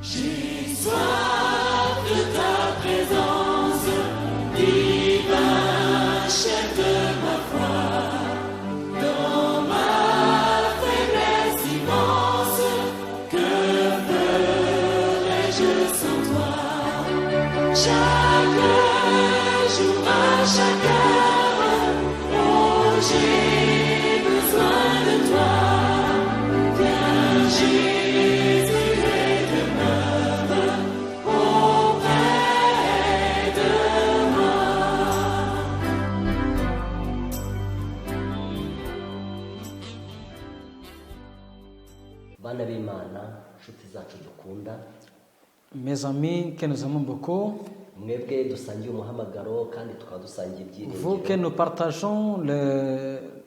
J'ai soif de ta présence, divin chef de ma foi. Dans ma faiblesse immense, que ferais-je sans toi? Chaque jour, à chaque heure, oh, j'ai besoin de toi. Viens, Jésus, et demeure auprès de moi. Bana b'Imana, nshuti zacu dukunda, Mes amis que nous aimons beaucoup, mwebwe dusangiye umuhamagaro kandi tukaba dusangiye vous que ibyiringiro. nous partageons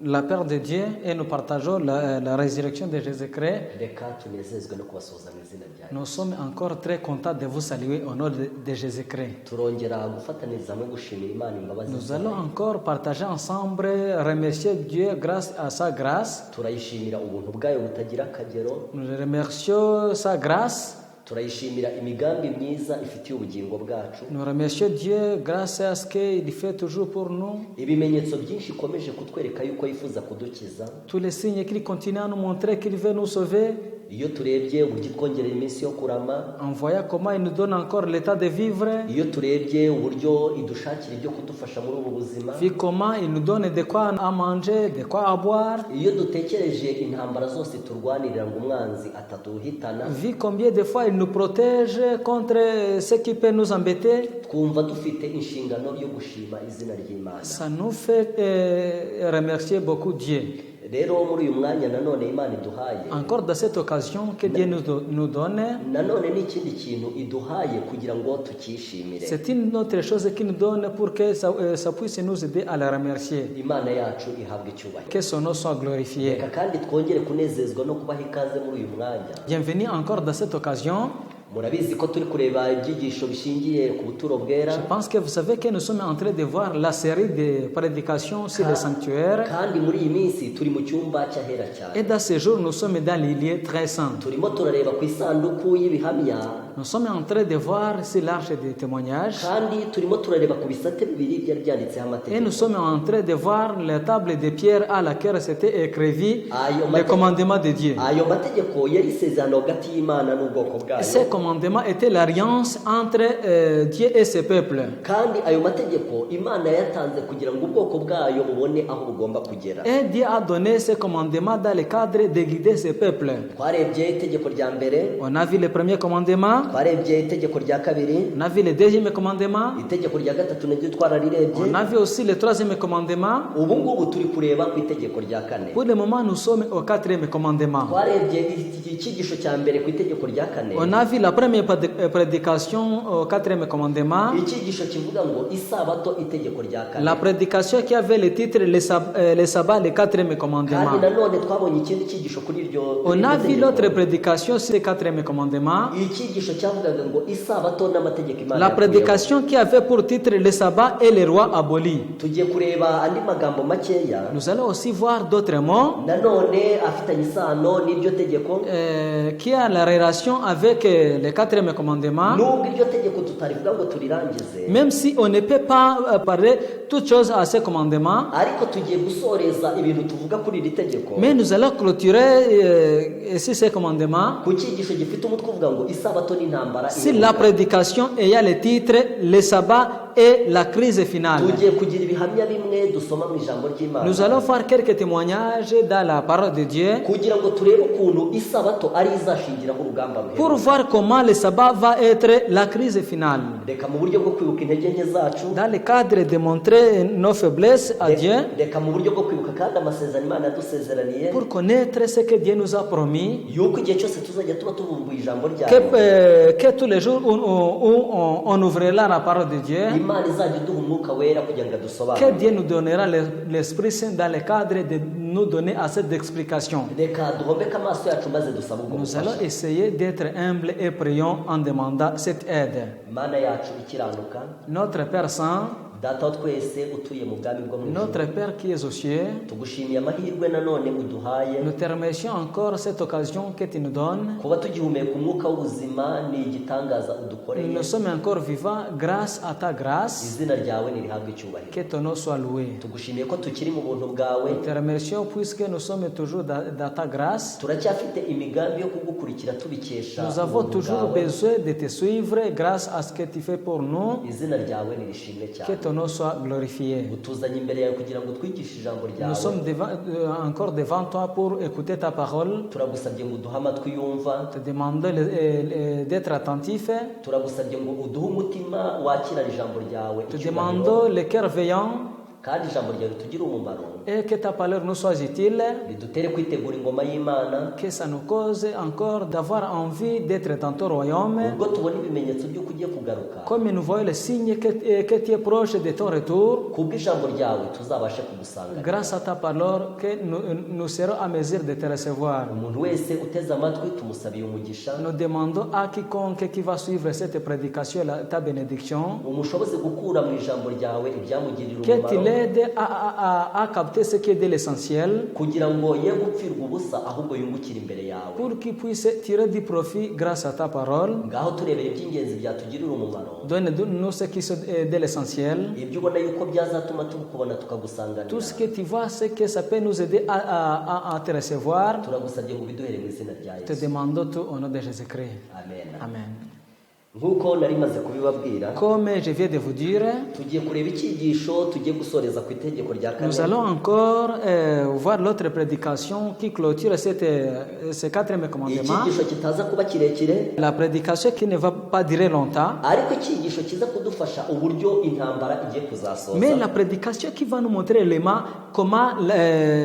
la paix de Dieu et nous partageons la résurrection de Jésus-Christ, Reka tunezezwe no kubasuhuza mu izina rya nous sommes encore très contents de vous saluer au nom de Jésus-Christ. turongera gufatanyiriza hamwe gushimira Imana imbabazi Nous zayo. allons encore partager ensemble, remercier Dieu grâce à sa grâce. Turayishimira ubuntu bwayo butagira akagero, Nous remercions sa grâce. turayishimira imigambi myiza ifitiye ubugingo bwacu, Nous remercions Dieu grâce à ce qu'il fait toujours pour nous. ibimenyetso byinshi ikomeje kutwereka yuko yifuza kudukiza. Tous les signes qu'il continue à nous montrer qu'il veut nous sauver. Iyo turebye uburyo twongerera iminsi yo kurama, En voyant comment il nous donne encore l'état de vivre. iyo turebye uburyo idushakira ibyo kudufasha muri ubu buzima, Vu comment il nous donne de quoi à manger, de quoi à boire. iyo dutekereje intambara zose turwanirira ngo umwanzi ataduhitana, Vu combien de fois il nous protège contre ce qui peut nous embêter. twumva dufite inshingano yo gushima izina ry'Imana. Ça nous fait remercier beaucoup Dieu. Rero muri uyu mwanya nanone Imana iduhaye, Encore dans cette occasion que Dieu nous donne, nanone n'ikindi kintu iduhaye kugira ngo tukishimire. c'est une autre chose qu'il nous donne pour que ça puisse nous aider à la remercier. Imana yacu ihabwa icyubahiro. Que son nom soit glorifié. Reka kandi twongere kunezezwa no kubaha ikaze muri uyu mwanya. Bienvenue encore dans cette occasion. Murabizi ko turi kureba ibyigisho bishingiye ku buturo bwera, Je pense que vous savez que nous sommes en train de voir la série de prédications sur le sanctuaire. kandi muri iyi minsi turi mu cyumba cy'ahera cyane. Et dans ce jour, nous sommes dans les lieux très saints. Turimo turareba ku isanduku y'ibihamya, Nous sommes en train de voir sur l'arche des témoignages. kandi turimo turareba ku bisate bibiri byari byanditseho Et nous amategeko. sommes en train de voir la table de pierre à laquelle c'était écrit Ayo les commandements de Dieu. ayo mategeko yari isezerano hagati y'Imana n'ubwoko bwayo, Ces commandements étaient l'alliance entre Dieu et ses peuples. kandi ayo mategeko Imana yatanze kugira ngo ubwoko bwayo bubone aho bugomba kugera. Et Dieu a donné ces commandements dans le cadre de guider ses peuples. Twarebye itegeko rya mbere, On a vu le premier commandement, twarebye itegeko rya kabiri, on a vu le deuxième commandement, itegeko rya gatatu naryo twararebye. on a vu aussi le troisième commandement. Ubu ngubu turi kureba ku itegeko rya kane. Pour le moment, nous sommes au quatrième commandement. Twarebye icyigisho cya mbere ku itegeko rya kane, On a vu la première prédication au quatrième commandement, icyigisho kivuga ngo isabato itegeko rya kane. la prédication qui avait le titre le sabbat, le quatrième commandement. kandi nanone twabonye ikindi cyigisho kuri iryo On a vu l'autre tegeko. prédication sur le quatrième commandement, icyigisho cyavugaga ngo isabato n'amategeko Imana la yakuyeho. prédication qui avait pour titre le sabbat et les rois abolis. Tugiye kureba andi magambo makeya Nous allons aussi voir d'autres mots nanone afitanye isano n'iryo tegeko, qui a la relation avec le quatrième commandement, nubwo iryo tegeko tutarivuga ngo turirangize, même si on ne peut pas parler toutes choses à ce commandement, ariko tugiye gusoreza ibintu tuvuga kuri iri tegeko mais nous allons clôturer ici ce commandement ku cyigisho gifite umutwe uvuga ngo isabato n'intambara sur la prédication ayant le titre le sabbat et la crise finale. tugiye kugira ibihamya bimwe dusoma mu ijambo ry'Imana Nous allons faire quelques témoignages dans la parole de Dieu kugira ngo turebe ukuntu isabato ari izashingiraho urugamba pour ruheruka. voir comment le sabbat va être la crise finale. Reka mu buryo bwo kwibuka intege nke zacu, Dans le cadre de montrer nos faiblesses à Dieu, reka mu buryo bwo kwibuka kandi amasezerano Imana yadusezeraniye pour connaître ce que Dieu nous a promis, yuko igihe cyose tuzajya tuba tubumbuye ijambo ryayo, que tous les jours où on ouvrira la parole de Dieu, Imana izajya iduha umwuka wera kugira ngo que adusobanurire. Dieu nous donnera l'Esprit Saint dans le cadre de nous donner assez d'explications. Reka duhombeke amaso yacu maze dusabe ubwo Nous allons bufasha. essayer d'être humbles et prions en demandant cette aide. Mana yacu ikiranuka, Notre Père Saint, data wa twese utuye mu bwami bwo mu notre ijuru, Père qui es aux cieux, tugushimiye amahirwe nanone uduhaye nous te remercions encore cette occasion que tu nous donnes. kuba tugihumeka umwuka w'ubuzima. Ni igitangaza udukoreye. Nous sommes encore vivants grâce à ta grâce. Izina ryawe nirihabwe icyubahiro. Que ton nom soit loué. Tugushimiye ko tukiri mu buntu bwawe, Nous te remercions puisque nous sommes toujours dans ta grâce. turacyafite imigambi yo kugukurikira tubikesha Nous avons ubuntu toujours bwawe. besoin de te suivre grâce à ce que tu fais pour nous. Izina ryawe nirishimwe Que cyane. ton nom soit glorifié. utuzanye imbere yawe kugira ngo twigishe ijambo Nous ryawe. sommes encore devant toi pour écouter ta parole. turagusabye ngo uduhe amatwi yumva, Te demander d'être attentif. turagusabye ngo uduhe umutima wakira ijambo ryawe Te icyubahiro, demandons le cœur veillant kandi ijambo ryawe ritugire umumaro, et que ta parole nous soit utile. ridutere kwitegura ingoma y'Imana, Que ça nous cause encore d'avoir envie d'être dans ton royaume. ubwo tubona ibimenyetso by'uko ugiye kugaruka. Comme nous voyons le signe que tu es proche de ton retour. kubw'ijambo ryawe tuzabashe kugusanga. Grâce à ta parole, que nous serons à mesure de te recevoir. umuntu wese uteze amatwi tumusabiye umugisha, Nous demandons à quiconque qui va suivre cette prédication ta bénédiction, umushoboze gukura mu ijambo ryawe ibyamugirira que tu umumaro, l'aides à capter ce qui est de l'essentiel, kugira ngo ye gupfirwa ubusa ahubwo yungukire imbere yawe. pour qu'il puisse tirer du profit grâce à ta parole. ngaho turebeye iby'ingenzi byatugirira umumaro, Donne-nous ce qui est de l'essentiel. ibyo ubona yuko byazatuma tukubona tukagusanganira. Tout ce que tu vois, c'est que ça peut nous aider à te recevoir. turagusabye ngo biduhere mu izina rya Te Yesu. demandons tout au nom de Jésus-Christ. Amen. Amen. nk'uko nari maze kubibabwira, Comme je viens de vous dire, tugiye kureba icyigisho tugiye gusoreza ku itegeko rya nous kane. allons encore voir l'autre prédication qui clôture ce quatrième commandement. icyigisho kitaza kuba kirekire, La prédication qui ne va pas durer longtemps, ariko icyigisho kiza kudufasha uburyo intambara igiye kuzasoza. mais la prédication qui va nous montrer l'élément comment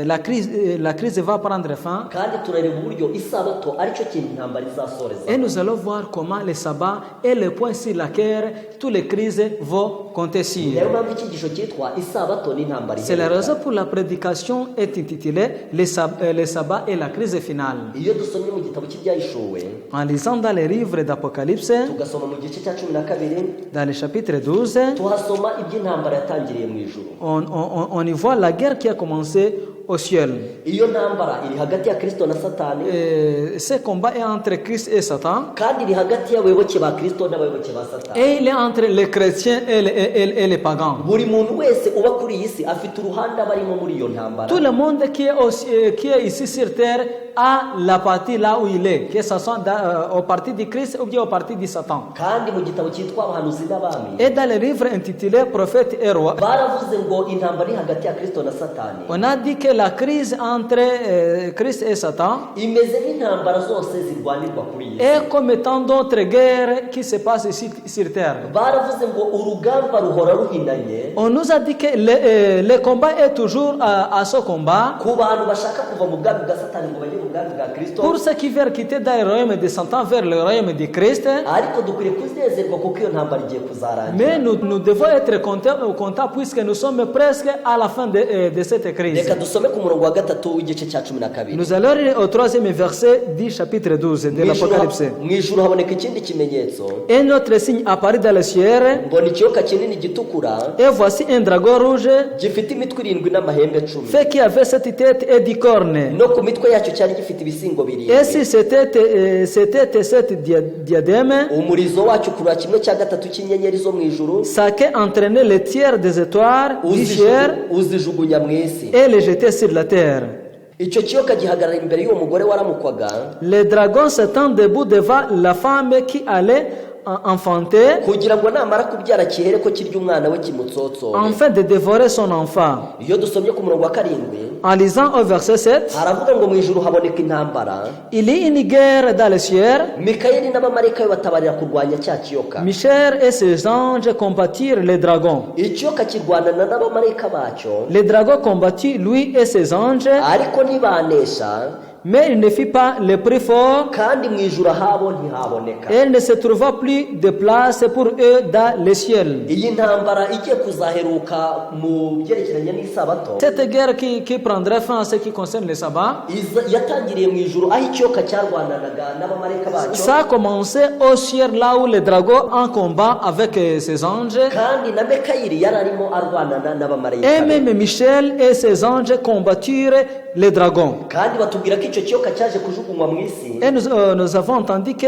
la crise va prendre fin. kandi turareba uburyo isabato aricyo kintu intambara izasoreza. Et nous allons voir comment le sabbat est le point sur lequel toutes les crises vont compter sur. niyo mpamvu icyigisho cyitwa isabato n'intambara C'est la iheruka. raison pour la prédication est intitulée le sabbat et la crise finale. iyo dusomye mu gitabo cy'ibyahishuwe, En lisant dans les livres d'Apocalypse, tugasoma mu gice cya 12, dans le chapitre 12, tuhasoma iby'intambara yatangiriye mu ijuru. on y voit la guerre qui a commencé au ciel. iyo ntambara iri hagati ya Kristo na Satani, Ce combat est entre Christ et Satan, kandi iri hagati y'abayoboke ba Kristo n'abayoboke ba Satani. et il est entre les chrétiens et les pagans. buri muntu wese uba kuri iyi si afite uruhande aba arimo muri iyo ntambara. Tout le monde qui est ici sur terre a la partie là où il est, que ce soit au parti du Christ ou bien au parti du Satan. kandi mu gitabo cyitwa abahanuzi n'abami, Et dans le livre intitulé Prophète et Roi, baravuze ngo intambara iri hagati ya Kristo na Satani on a dit que la crise entre Christ et Satan imeze nk'intambara zose zirwanirwa kuri iyi si. est comme tant d'autres guerres qui se passent ici sur terre. baravuze ngo urugamba ruhora ruhinanye On nous a dit que le combat est toujours à ce combat. ku bantu bashaka kuva mu bwami bwa Satani ngo bajye mu bwami bwa Kristo, Pour ceux qui veulent quitter dans le royaume de Satan vers le royaume de Christ, ariko dukwiriye kuzezerwa kuko iyo ntambara igiye kuzarangira. mais nous devons être contents puisque nous sommes presque à la fin de cette crise. reka dusome ku murongo wa gatatu w'igice cya 12. Nous allons lire au 3e verset du chapitre 12 de l'Apocalypse. mu ijuru haboneka ikindi kimenyetso, Et notre signe apparaît dans le ciel, mbona ikiyoka kinini gitukura et voici un dragon rouge, gifite imitwe 7 n'amahembe 10, fait qui avait cette tête et 10 cornes. no ku mitwe yacyo cyari gifite ibisingo 7. Et si c'était cette diadème, umurizo wacyo kurura 1/3 cy'inyenyeri zo mu ijuru, ça qui entraînait les tiers des étoiles du ciel uzijugunya mu isi. et les jetait sur la terre. icyo kiyoka gihagarara imbere y'uwo mugore waramukwaga, Le dragon s'étend debout devant la femme qui allait enfanter, kugira ngo namara kubyara kihere ko kirya umwana we kimutsotsore. afin de dévorer son enfant. iyo dusomye ku murongo wa 7, En lisant au verset 7, haravuga ngo mu ijuru haboneka intambara, il y a une guerre dans le ciel. Mikayeli n'abamarayika be batabarira kurwanya cya kiyoka. Michel et ses anges combattirent le dragon. ikiyoka kirwanana n'abamarayika bacyo, Le dragon combattit lui et ses anges, ariko ntibanesha, Mais il ne fit pas le prix fort. kandi mu ijuru ahabo ntihaboneka. Et il ne se trouva plus de place pour eux dans le ciel. Iyi ntambara igiye kuzaheruka mu byerekeranye n'isabato Cette guerre qui prendrait fin en ce qui concerne le sabbat, yatangiriye mu ijuru aho icyoka cyarwananaga n'abamarayika bacyo, ça a commencé au ciel là où le dragon en combat avec ses anges. kandi na Mikayeli yari arimo arwanana n'abamarayika Et be. même Michel et ses anges combattirent les dragons. kandi batubwira ko icyo cyoka cyaje kujugunywa mu isi, Et nous avons entendu que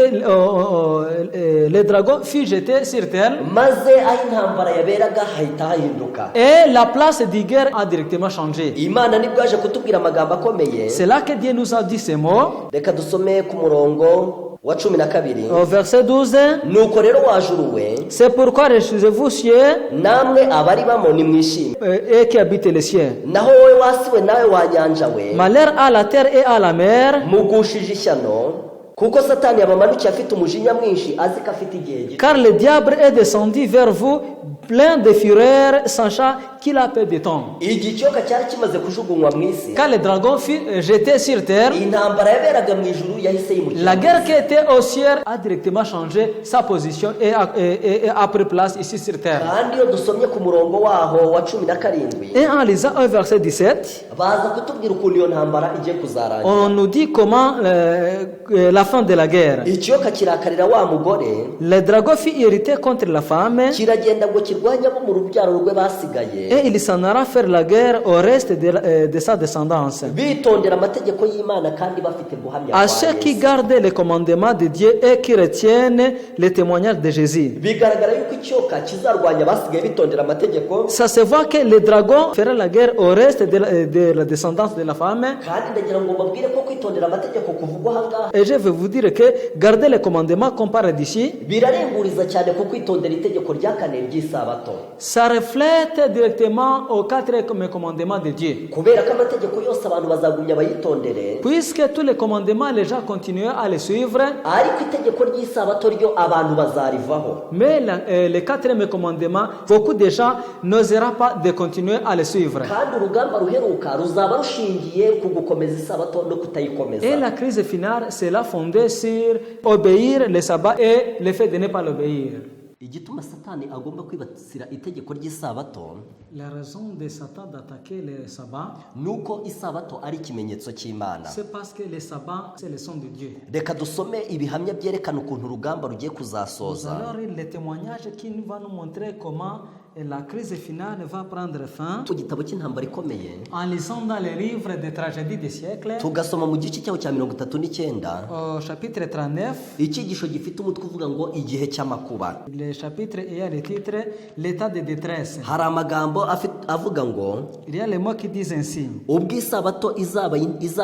le dragon fut jeté sur terre. maze aho intambara yaberaga hahita hahinduka. Et la place de guerre a directement changé. Imana nibwo yaje kutubwira amagambo akomeye. C'est là que Dieu nous a dit ces mots. Reka dusome ku murongo wa 12. Au verset 12, nuko rero wajuruwe, c'est pourquoi réjouissez-vous cieux namwe abari bamo nimwishime, et qui habitent les cieux. naho wowe wasiwe nawe wanyanja we, Malheur à la terre et à la mer, mugushije ishyano, kuko satani yabamanukiye afite umujinya mwinshi azi ko afite igihe gito. car le diable est descendu vers vous plein de fureur, sachant qu'il a peu de temps. Igihe icyoka cyari kimaze kujugunywa mu isi, Quand le dragon fut jeté sur terre, intambara yaberaga mu ijuru yahise yimukira. la guerre qui était au ciel a directement changé sa position et a pris place ici sur terre. kandi iyo dusomye ku murongo waho wa 17, Et en lisant un verset 17, baza kutubwira ukuntu iyo ntambara igiye kuzarangira. on nous dit comment la fin de la guerre. Icyoka kirakarira wa mugore, Le dragon fut irrité contre la femme kiragenda ngo kirwanye abo mu rubyaro rwe basigaye, et il s'en ira faire la guerre au reste de sa descendance. bitondera amategeko y'Imana kandi bafite guhamya À kwa ceux qui Yesu. gardent les commandements de Dieu et qui retiennent les témoignages de Jésus. Bigaragara yuko icyoka kizarwanya abasigaye bitondera amategeko, Ça se voit que le dragon fera la guerre au reste de la descendance de la femme. kandi ndagira ngo mbabwire ko kwitondera amategeko kuvugwa aha ngaha Et je vais vous dire que garder les commandements qu'on parle d'ici, birarenguriza cyane ku kwitondera itegeko rya kane ry'isabato, ça reflète directement aux 4 commandements de Dieu. kubera ko amategeko yose abantu bazagumya bayitondere, Puisque tous les commandements, les gens continuent à les suivre, ariko itegeko ry'isabato ryo abantu bazarivaho. mais le 4e commandement, beaucoup de gens n'oseront pas de continuer à les suivre. kandi urugamba ruheruka ruzaba rushingiye ku gukomeza isabato no kutayikomeza. Et la crise finale sera fondée sur obéir le sabbat et le fait de ne pas l'obéir. Igituma Satani agomba kwibasira itegeko ry'isabato, La raison de Satan d'attaquer le sabbat, nuko isabato ari ikimenyetso cy'Imana. c'est parce que le sabbat, c'est le son de Dieu. Reka dusome ibihamya byerekana ukuntu urugamba rugiye Nous kuzasoza. allons lire les témoignages qui va nous montrer comment la crise finale va prendre fin. Mu gitabo cy'intambara ikomeye En lisant dans les livres des tragédies des siècles, tugasoma mu gice cyaho cya 39, au chapitre 39, icyigisho gifite umutwe uvuga ngo igihe cy'amakuba. le chapitre ayant le titre l'état de détresse. Hari amagambo avuga ngo Il y a les mots qui disent ainsi: ubwo isabato izaba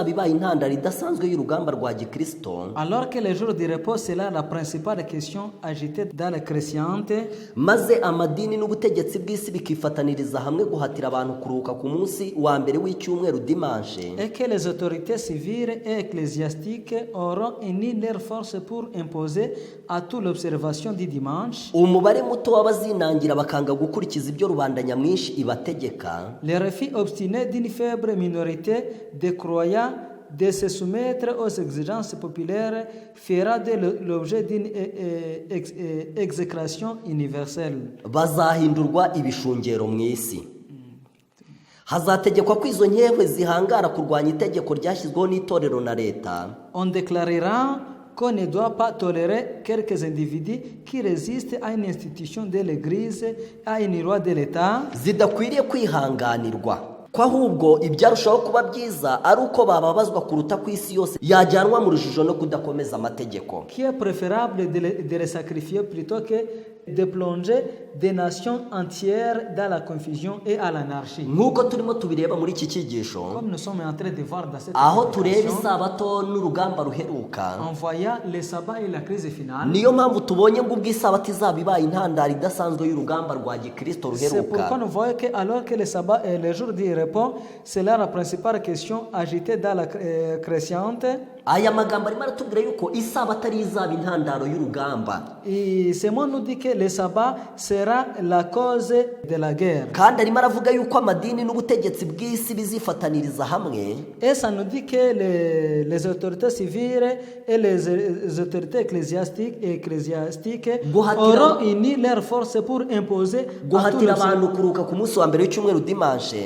ibaye intandaro idasanzwe y'urugamba rwa gikristo, alors que le jour du repos c'est là la principale question agitée dans les chrétienté, maze amadini n'ubutegetsi bw'isi bikifataniriza hamwe guhatira abantu kuruhuka ku munsi wa mbere w'icyumweru dimanche, et que les autorités civiles et ecclésiastiques auront uni leurs forces pour imposer à tout l'observation du dimanche. umubare muto w'abazinangira bakanga gukurikiza ibyo rubanda nyamwinshi ibategeka, Le refus obstiné d'une faible minorité de croyants de se soumettre aux exigences populaires fera de l'objet d'une exécration universelle. bazahindurwa ibishungero mu isi. Hazategekwa ko izo nkehwe zihangara kurwanya itegeko ryashyizweho n'itorero na leta, On déclarera qu'on ne doit pas tolérer quelques individus qui résistent à une institution de l'Église, à une loi de l'État, zidakwiriye kwihanganirwa, ko ahubwo ibyarushaho kuba byiza ari uko bababazwa kuruta ku isi yose yajyanwa mu rujijo no kudakomeza amategeko. qui est préférable de les sacrifier plutôt que de plonger des nations entières dans la confusion et à l'anarchie. Nk'uko turimo tubireba muri iki cyigisho, Comme nous sommes en train de voir dans cette aho tureba prédication, isabato n'urugamba ruheruka, en voyant le sabbat et la crise finale, niyo mpamvu tubonye ngo ubwo isabato izaba ibaye intandaro idasanzwe y'urugamba rwa gikristo c'est pourquoi ruheruka, nous voyons que alors que le sabbat est le jour du repos, c'est là la principale question agitée dans la chrétiente. aya magambo arimo aratubwira yuko isabato ari izaba intandaro y'urugamba. Et ce mot nous dit que que le sabbat sera la cause de la guerre. kandi arimo aravuga yuko amadini n'ubutegetsi bw'isi bizifataniriza hamwe, Et ça nous dit que les autorités civiles et les autorités ecclésiastiques auront uni leurs forces pour imposer guhatira abantu kuruhuka ku munsi wa mbere w'icyumweru dimanche.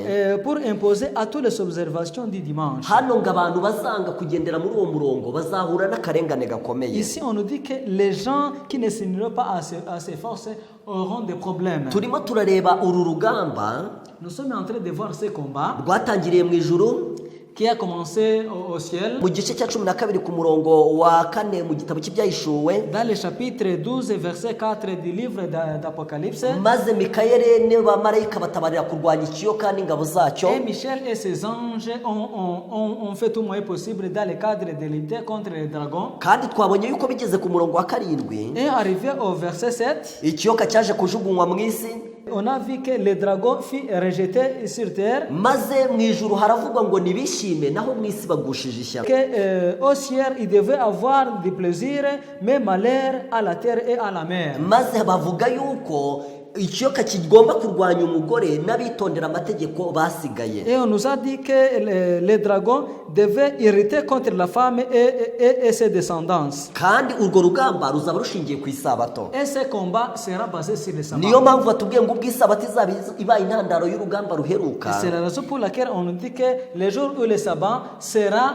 pour imposer à toutes les observations du dimanche. Hano ngo abantu bazanga kugendera muri uwo murongo bazahura n'akarengane gakomeye. Ici, on nous dit que les gens qui ne s'uniront pas à ces forces auront des problèmes. Turimo turareba uru rugamba Nous sommes en train de voir ce combat rwatangiriye mu ijuru qui a commencé au ciel. mu gice cya 12 ku murongo wa 4 mu gitabo cy'ibyahishuwe. Dans le chapitre 12, verset 4 du livre d'Apocalypse. Maze Mikayeli n'abamarayika batabarira kurwanya ikiyoka n'ingabo zacyo. Et Michel et ses anges ont fait tout moyen possible dans le cadre de lutter contre les dragons. Kandi twabonye yuko bigeze ku murongo wa 7 Et arrivé au verset 7, ikiyoka cyaje kujugunywa mu isi, on a vu que le dragon fut rejeté sur terre. maze mu ijuru haravugwa ngo nibishime, naho mu isi bagushije ishyaka. Que au ciel il devait avoir du plaisir, mais malheur à la terre et à la mer. Maze bavuga yuko ikiyoka kigomba kurwanya umugore n'abitondera amategeko basigaye. Et on nous a dit que les dragons devaient irriter contre la femme et ses descendants. Kandi urwo rugamba ruzaba rushingiye ku isabato. Et ce combat sera basé sur le sabbat. Niyo mpamvu batubwiye ngo ubw'isabato izaba ibaye intandaro y'urugamba ruheruka. C'est la raison pour laquelle on nous dit que le jour où le sabbat sera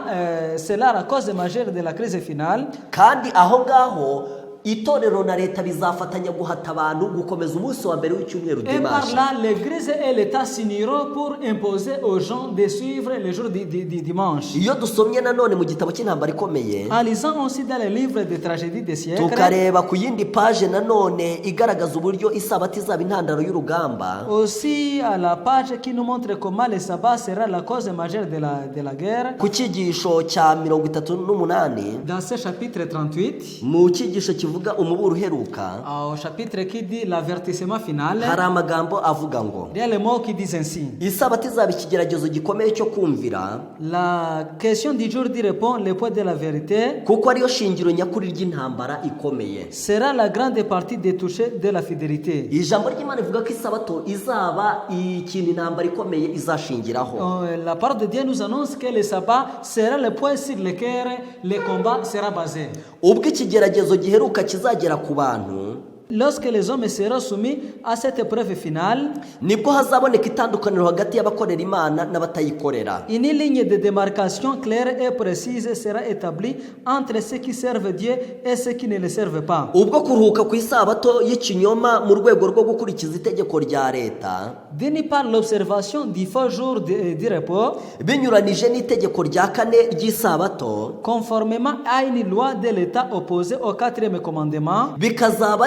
la cause majeure de la crise finale. Kandi aho ngaho itorero na leta bizafatanya guhata abantu gukomeza umunsi wa mbere w'icyumweru Et par dimanche. là, l'Église et l'État s'uniront pour imposer aux gens de suivre le jour du dimanche. Iyo dusomye nanone mu gitabo cy'intambara ikomeye, En lisant aussi dans les livres de tragédie des siècles, tukareba ku yindi page nanone igaragaza uburyo isabato izaba intandaro y'urugamba. aussi à la page qui nous montre comment le sabbat sera la cause majeure de la guerre. Ku cyigisho cya 38 Dans ce chapitre 38, mu cyigisho kivuga umuburo uheruka, au chapitre qui dit l'avertissement final, hari amagambo avuga ngo il y a les mots qui disent ainsi. isabato izaba ikigeragezo gikomeye cyo kumvira, La question du jour d'y répond le point de la vérité kuko ariyo shingiro nyakuri ry'intambara ikomeye. sera la grande partie des touchés de la fidélité. Ijambo ry'Imana rivuga ko isabato izaba ikintu intambara ikomeye izashingiraho. La parole de Dieu nous annonce que le sabbat sera le point sur lequel le combat sera basé. Ubwo ikigeragezo giheruka kizagera ku bantu, Lorsque les hommes seront soumis à cette épreuve finale, nibwo hazaboneka itandukaniro hagati y'abakorera Imana n'abatayikorera. une ligne de démarcation claire et précise sera établie entre ceux qui servent Dieu et ceux qui ne le servent pas. Ubwo kuruhuka ku isabato y'ikinyoma mu rwego rwo gukurikiza itegeko rya leta D'une part, l'observation du faux jour du repos, binyuranije n'itegeko rya 4 ry'isabato, conformément à une loi de l'État opposée au 4e commandement, bikazaba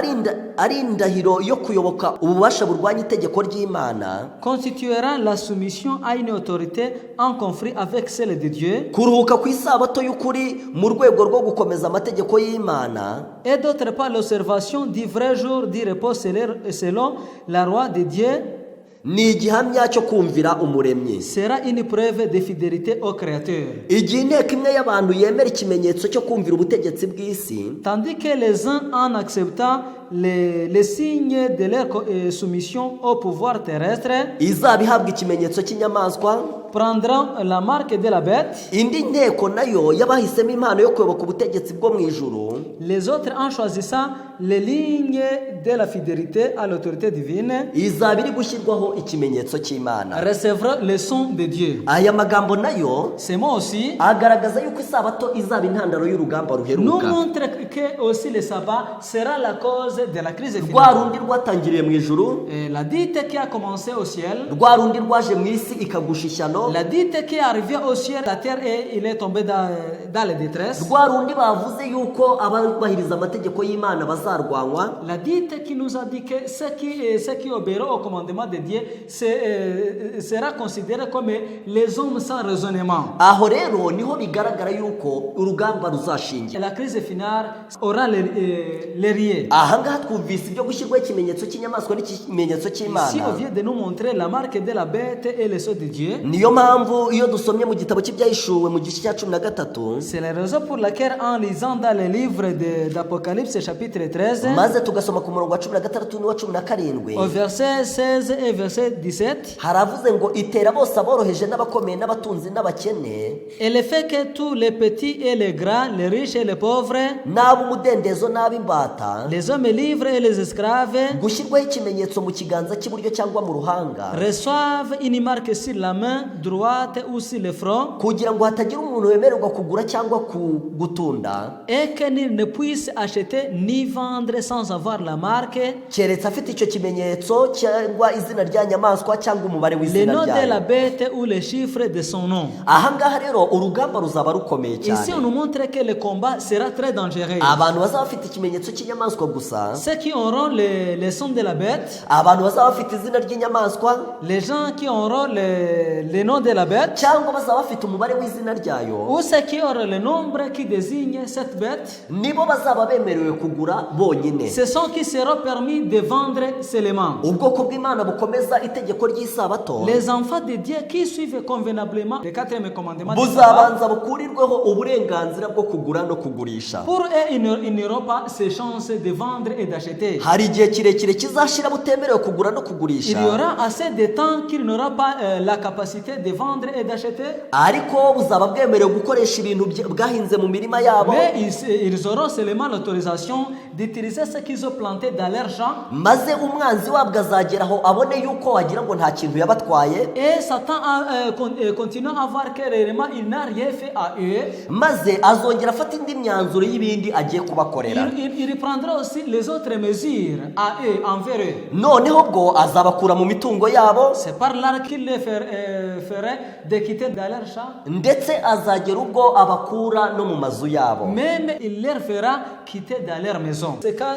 ari indahiro yo kuyoboka ububasha burwanya itegeko ry'Imana. constituera la soumission à une autorité en conflit avec celle de Dieu. Kuruhuka ku isabato y'ukuri mu rwego rwo gukomeza amategeko y'Imana, Et d'autre part, l'observation du vrai jour du repos selon la loi de Dieu ni igihamya cyo kumvira umuremyi. sera une preuve de fidélité au Créateur. Igihe inteko imwe y'abantu yemera ikimenyetso cyo kumvira ubutegetsi bw'isi, Tandis que les uns, en acceptant les signes de leur soumission au pouvoir terrestre, izaba ihabwa ikimenyetso cy'inyamaswa, prendront la marque de la bête. indi nteko nayo yabahisemo impano yo kuyoboka ubutegetsi bwo mu ijuru, Les autres, en choisissant les lignes de la fidélité à l'autorité divine, izaba iri gushyirwaho ikimenyetso cy'Imana. recevront le son de Dieu. Aya magambo nayo Ces mots aussi agaragaza yuko isabato izaba intandaro y'urugamba nous ruheruka. montrent que aussi le sabbat sera la cause de la crise Rwa finale. rundi rwatangiriye mu ijuru, Et la dite qui a commencé au ciel, rwa rundi rwaje mu isi ikagusha ishyano, la dite qui est arrivée au ciel, la terre et il est tombé dans la détresse. rwa rundi bavuze yuko abubahiriza amategeko y'Imana bazarwanywa, La dite qui nous a dit que ceux qui obéiront au commandement de Dieu sera considéré comme les hommes sans raisonnement. aho rero niho bigaragara yuko urugamba ruzashingira. Et la crise finale aura les riens. Aha ngaha twumvise ibyo gushyirwaho ikimenyetso cy'inyamaswa n'ikimenyetso Ici, cy'Imana. on vient de nous montrer la marque de la bête et le sceau de Dieu. Niyo niyo mpamvu iyo dusomye mu gitabo cy'ibyahishuwe mu gice cya 13, C'est la raison pour laquelle en lisant dans le livre d'Apocalypse chapitre 13, maze tugasoma ku murongo wa 16 n'uwa 17, au verset 16 et verset 17, haravuze ngo itera bose aboroheje n'abakomeye n'abatunzi n'abakene, et le fait que tous les petits et les grands, les riches et les pauvres, n'ab'umudendezo n'ab'imbata, les hommes libres et les esclaves, gushyirwaho ikimenyetso mu kiganza cy'iburyo cyangwa mu ruhanga, reçoivent une marque sur la main droite ou sur le front, kugira ngo hatagira umuntu wemererwa kugura cyangwa gutunda, et que nul ne puisse acheter ni vendre sans avoir la marque, keretse afite icyo kimenyetso cyangwa izina rya nyamaswa cyangwa umubare le w'izina nom de la ryayo. bête ou le chiffre de son nom. Aha ngaha rero urugamba ruzaba rukomeye Ici, on cyane. nous montre que le combat sera très dangereux. Abantu bazaba bafite ikimenyetso cy'inyamaswa gusa, Ceux qui auront les sons de la bête, abantu bazaba bafite izina ry'inyamaswa, les gens qui auront le nom de la bête, cyangwa bazaba bafite umubare w'izina ryayo, ou ceux qui auront le nombre qui désigne cette bête, nibo bazaba bemerewe kugura bonyine. ce sont qui seront permis de vendre seulement. Ubwoko bw'Imana bukomeza itegeko ry'isabato Les enfants de Dieu qui suivent convenablement le 4e commandement du sabbat, buzabanza bukurirweho uburenganzira bwo kugura no kugurisha. pour eux, ils n'auront pas ces chances de vendre et d'acheter. Hari igihe kirekire kizashira butemerewe kugura no Il kugurisha, y aura assez de temps qu'ils n'auront pas la capacité de vendre et d'acheter, ariko buzaba bwemerewe gukoresha ibintu bwahinze mu mirima yabo, mais ils auront seulement l'autorisation d'utiliser ce qu'ils ont planté dans leur champ. maze umwanzi wabwo azageraho abone yuko wagira ngo nta kintu yabatwaye, Et Satan continue à voir que réellement il n'a rien fait à eux. maze azongera afata indi myanzuro y'ibindi agiye kubakorera. Il reprendra aussi les autres mesures à eux, envers eux. Noneho bwo azabakura mu mitungo yabo, C'est par là qu'il les ferait de quitter dans leur champ. ndetse azagera ubwo abakura no mu mazu yabo. Même il leur fera quitter dans leur maison. C'est quand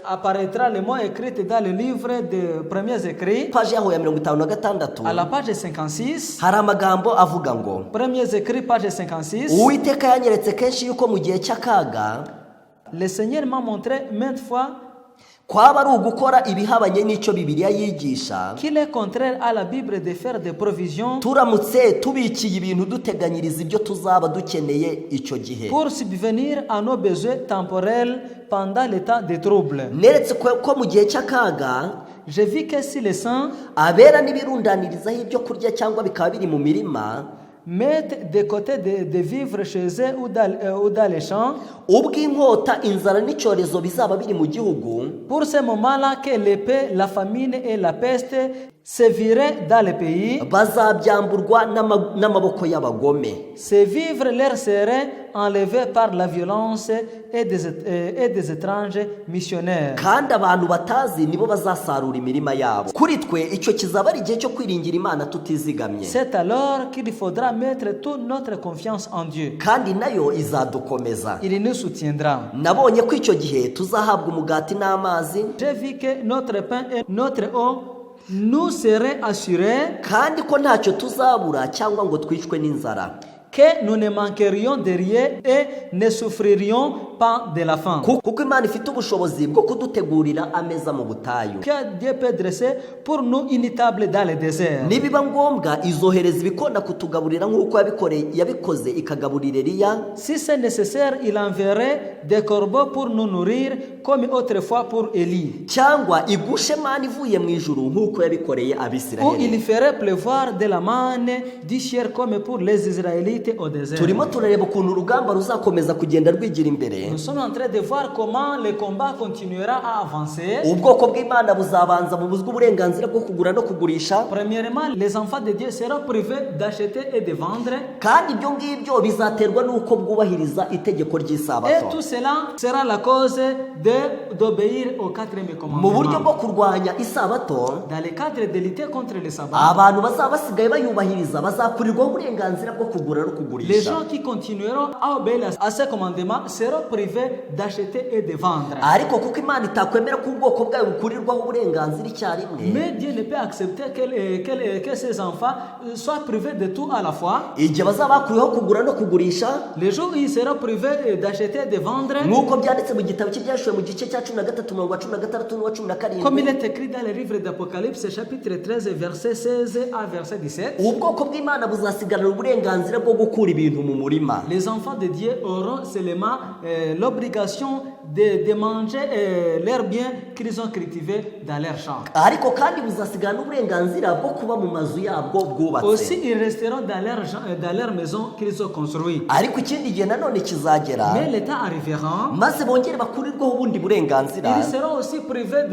apparaîtra le mot écrit dans le livre de premiers écrits, Paji yaho ya 56 à la page 56. hari amagambo avuga ngo, Premiers écrits, page 56. Uwiteka yanyeretse kenshi yuko mu gihe cy'akaga Le Seigneur m'a montré maintes fois kwaba ari ugukora ibihabanye n'icyo Bibiliya yigisha, qu'il est contraire à la Bible de faire des provisions turamutse tubikiye ibintu duteganyiriza ibyo tuzaba dukeneye icyo gihe. pour subvenir à nos besoins temporels pendant les temps de troubles. Neretse ko mu gihe cy'akaga Je vis que si les saints abera n'ibirundanirizaho ibyo kurya cyangwa bikaba biri mu mirima, mettent de côté de vivre chez eux ou dans les champs, ubwo inkota, inzara n'icyorezo bizaba biri mu gihugu, pour ce moment-là que l'épée, la famine et la peste séviraient dans le pays, bazabyamburwa n'amaboko y'abagome. ces vivres leur seraient enlevés par la violence et des étranges missionnaires. Kandi abantu batazi nibo bazasarura imirima yabo. Kuri twe icyo kizaba ari igihe cyo kwiringira Imana tutizigamye, C'est alors qu'il faudra mettre toute notre confiance en Dieu. kandi nayo izadukomeza. Il nous soutiendra. Nabonye ko icyo gihe tuzahabwa umugati n'amazi, J'ai vu que notre pain et notre eau nous seraient assurés, kandi ko ntacyo tuzabura cyangwa ngo twicwe n'inzara, que nous ne manquerions de rien et ne souffririons pas de la faim. kuko Imana ifite ubushobozi bwo kudutegurira ameza mu butayu. Que Dieu peut dresser pour nous une table dans le désert. Nibiba ngombwa izohereza ibikona kutugaburira nk'uko yabikoze ikagaburira Eliya, Si c'est nécessaire, il enverrait des corbeaux pour nous nourrir comme autrefois pour Élie. cyangwa igushe mana ivuye mu ijuru nk'uko yabikoreye Ou Abisirayeli. il ferait pleuvoir de la manne du ciel comme pour les Israélites au désert. Turimo turareba ukuntu urugamba ruzakomeza kugenda rwigira imbere. Nous sommes en train de voir comment le combat continuera à avancer. Ubwoko bw'Imana buzabanza bubuzwa uburenganzira bwo kugura no kugurisha, Premièrement, les enfants de Dieu seront privés d'acheter et de vendre. kandi ibyo ngibyo bizaterwa n'uko bwubahiriza itegeko Et ry'isabato. tout cela sera la cause d'obéir au 4e Mu buryo commandement. bwo kurwanya isabato, Dans le cadre de lutter contre le sabbat, abantu bazaba basigaye bayubahiriza bazakurirwaho uburenganzira bwo kugura no no Les kugurisha. gens qui continueront à obéir à ces commandements seront privés d'acheter et de vendre. Ariko kuko Imana itakwemera ko ubwoko bwayo bukurirwaho uburenganzira icyarimwe, Mais Dieu ne peut accepter que ses enfants soient privés de tout à la fois. igihe bazaba bakuriweho kugura no kugurisha, Les jours où ils seront privés d'acheter et de vendre, nk'uko byanditse mu gitabo cy'Ibyahishuriwe mu gice cya 13 umurongo wa 16 n'uwa comme il 17. est écrit dans le livre d'Apocalypse chapitre 13 verset 16 à verset 17. Ubwoko bw'Imana buzasigarana uburenganzira bwo gukura ibintu mu murima. Les enfants de Dieu auront seulement l'obligation de manger leurs biens qu'ils ont cultivés dans leurs champs. Ariko kandi buzasigarana uburenganzira bwo kuba mu mazu yabwo Aussi, bwubatse. ils resteront dans leur maison qu'ils ont construit. Ariko ikindi gihe nanone kizagera, Mais le temps arrivera, maze bongere bakurirweho ubundi burenganzira, ils seront aussi privés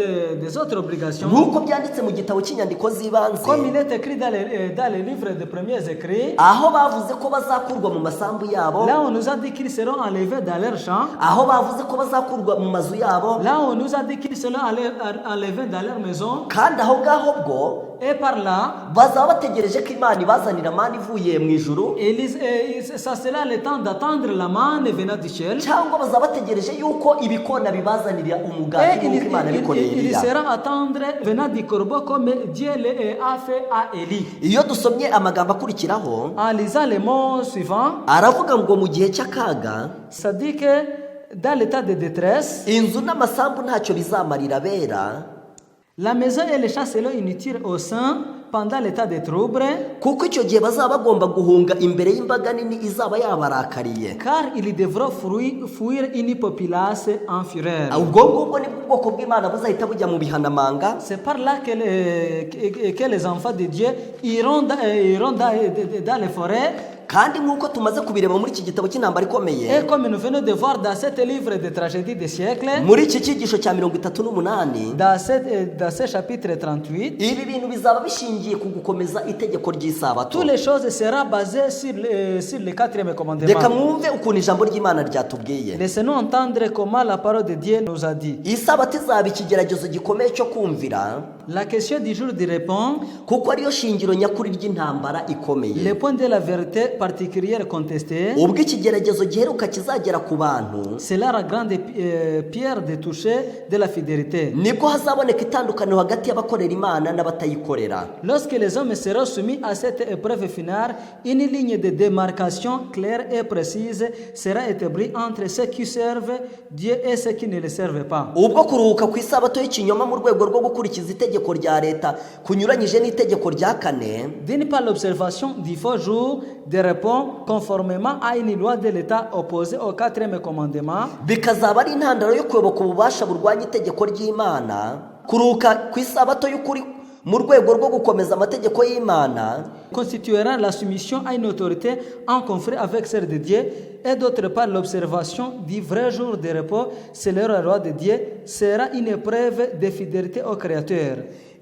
des autres obligations. nk'uko byanditse mu gitabo cy'inyandiko z'ibanze, Comme il est écrit dans les livres des premiers écrits, aho bavuze ko bazakurwa mu masambu yabo, là on nous a dit qu'ils seront enlevés dans leurs champs. aho bavuze ko bazakurwa mu mazu yabo, Là on nous a dit qu'ils seront enlevés dans leur maison. kandi aho ngaho bwo Et par là, bazaba bategereje ko Imana ibazanira mani ivuye mu ijuru, ça sera le temps d'attendre la manne venant du ciel. cyangwa bazaba bategereje yuko ibikona bibazanira umugati Et nk'uko Imana yabikoreye il Eliya. sera attendre venant du corbeau comme Dieu a fait à Élie. Iyo dusomye amagambo akurikiraho, En lisant les mots suivants, aravuga ngo mu gihe cy'akaga ça dit que dans l'état de détresse, inzu n'amasambu ntacyo bizamarira abera, la maison et les champs seront inutiles aux saints pendant l'état de trouble, kuko icyo gihe bazaba bagomba guhunga imbere y'imbaga nini izaba yabarakariye. car ils devront fuir une populace en fureur. Ubwo ngubwo nibwo ubwoko bw'Imana buzahita bujya mu bihanamanga, C'est par là que les enfants de Dieu iront dans les forêts. kandi nk'uko tumaze kubireba muri iki gitabo cy'intambara ikomeye, Et comme nous venons de voir dans ce livre de tragédie des siècles, muri iki cyigisho cya 38, dans ce chapitre 38, ibi bintu bizaba bishingiye ku gukomeza itegeko ry'isabato. toutes les choses seront basées sur le quatrième Reka commandement. mwumve ukuntu ijambo ry'Imana ryatubwiye. Laissez-nous entendre comment la parole de Dieu nous a dit. Isabato izaba ikigeragezo gikomeye cyo kumvira, La question du jour du répond, kuko ariyo shingiro nyakuri ry'intambara ikomeye. le point de la vérité particulière contestée, Ubwo ikigeragezo giheruka kizagera ku bantu, c'est là la grande pierre de toucher de la fidélité. nibwo hazaboneka itandukaniro hagati y'abakorera Imana n'abatayikorera. Lorsque les hommes seront soumis à cette épreuve finale, une ligne de démarcation claire et précise sera établie entre ceux qui servent Dieu et ceux qui ne le servent pas. Ubwo kuruhuka ku isabato y'ikinyoma mu rwego rwo gukurikiza itegeko rya leta kunyuranyije n'itegeko rya kane, D'une part, l'observation du faux jour de répond conformément à une loi de l'État opposée au quatrième commandement, bikazaba ari intandaro yo kuyoboka ububasha burwanya itegeko ry'Imana. Kuruhuka ku isabato y'ukuri mu rwego rwo gukomeza amategeko y'Imana constituera la soumission à une autorité en conflit avec celle de Dieu, et d'autre part, l'observation du vrai jour de repos, selon la loi de Dieu, sera une épreuve de fidélité au Créateur.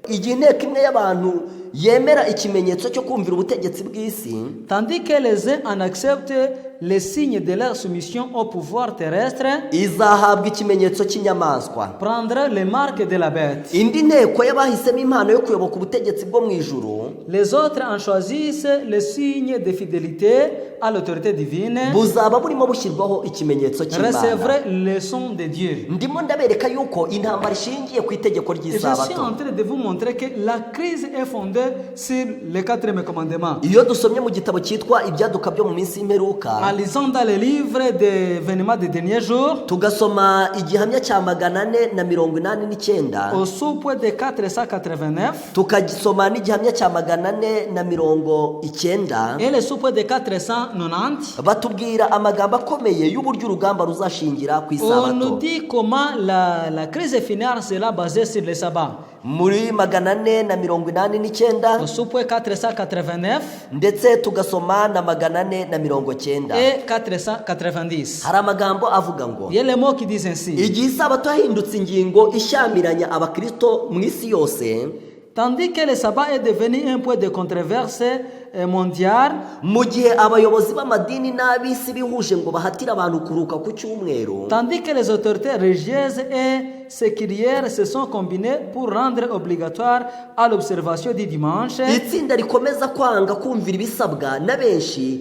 igihe inteko imwe y'abantu yemera ikimenyetso cyo kumvira ubutegetsi bw'isi, Tandis que les uns en acceptent les signes de leur soumission au pouvoir terrestre, izahabwa ikimenyetso cy'inyamaswa. prendra les marques de la bête. Indi nteko y'abahisemo impano yo kuyoboka ubutegetsi bwo mu ijuru, Les autres en choisissent le signe de fidélité à l'autorité divine, buzaba burimo bushyirwaho ikimenyetso cy'Imana. recevraient le son de Dieu. Ndimo ndabereka yuko intambara ishingiye ku itegeko Et je suis ry'isabato. en train de vous montrer que la crise est fondée sur le quatrième commandement. Iyo dusomye mu gitabo cyitwa ibyaduka byo mu minsi y'imperuka, En lisant dans le livre des événements des derniers jours, tugasoma igihamya cya 489, au sous-point de 489 tukagisoma n'igihamya cya 490, et le sous-point de 490, batubwira amagambo akomeye y'uburyo urugamba ruzashingira ku on nous isabato. dit comment la crise finale sera basée sur le sabbat. Muri 489 Au sous-point 489 ndetse tugasoma na 490, et 490. hari amagambo avuga ngo Il y a les mots qui disent ainsi. igihe isabato hahindutse ingingo ishyamiranya abakristo mu isi yose, Tandis que le sabbat est devenu un point de controverse mondiale, mu gihe abayobozi b'amadini n'ab'isi bihuje ngo bahatire abantu kuruhuka ku cyumweru, tandis que les autorités religieuses et séculières se sont combinées pour rendre obligatoire à l'observation du dimanche, itsinda rikomeza kwanga kumvira ibisabwa na benshi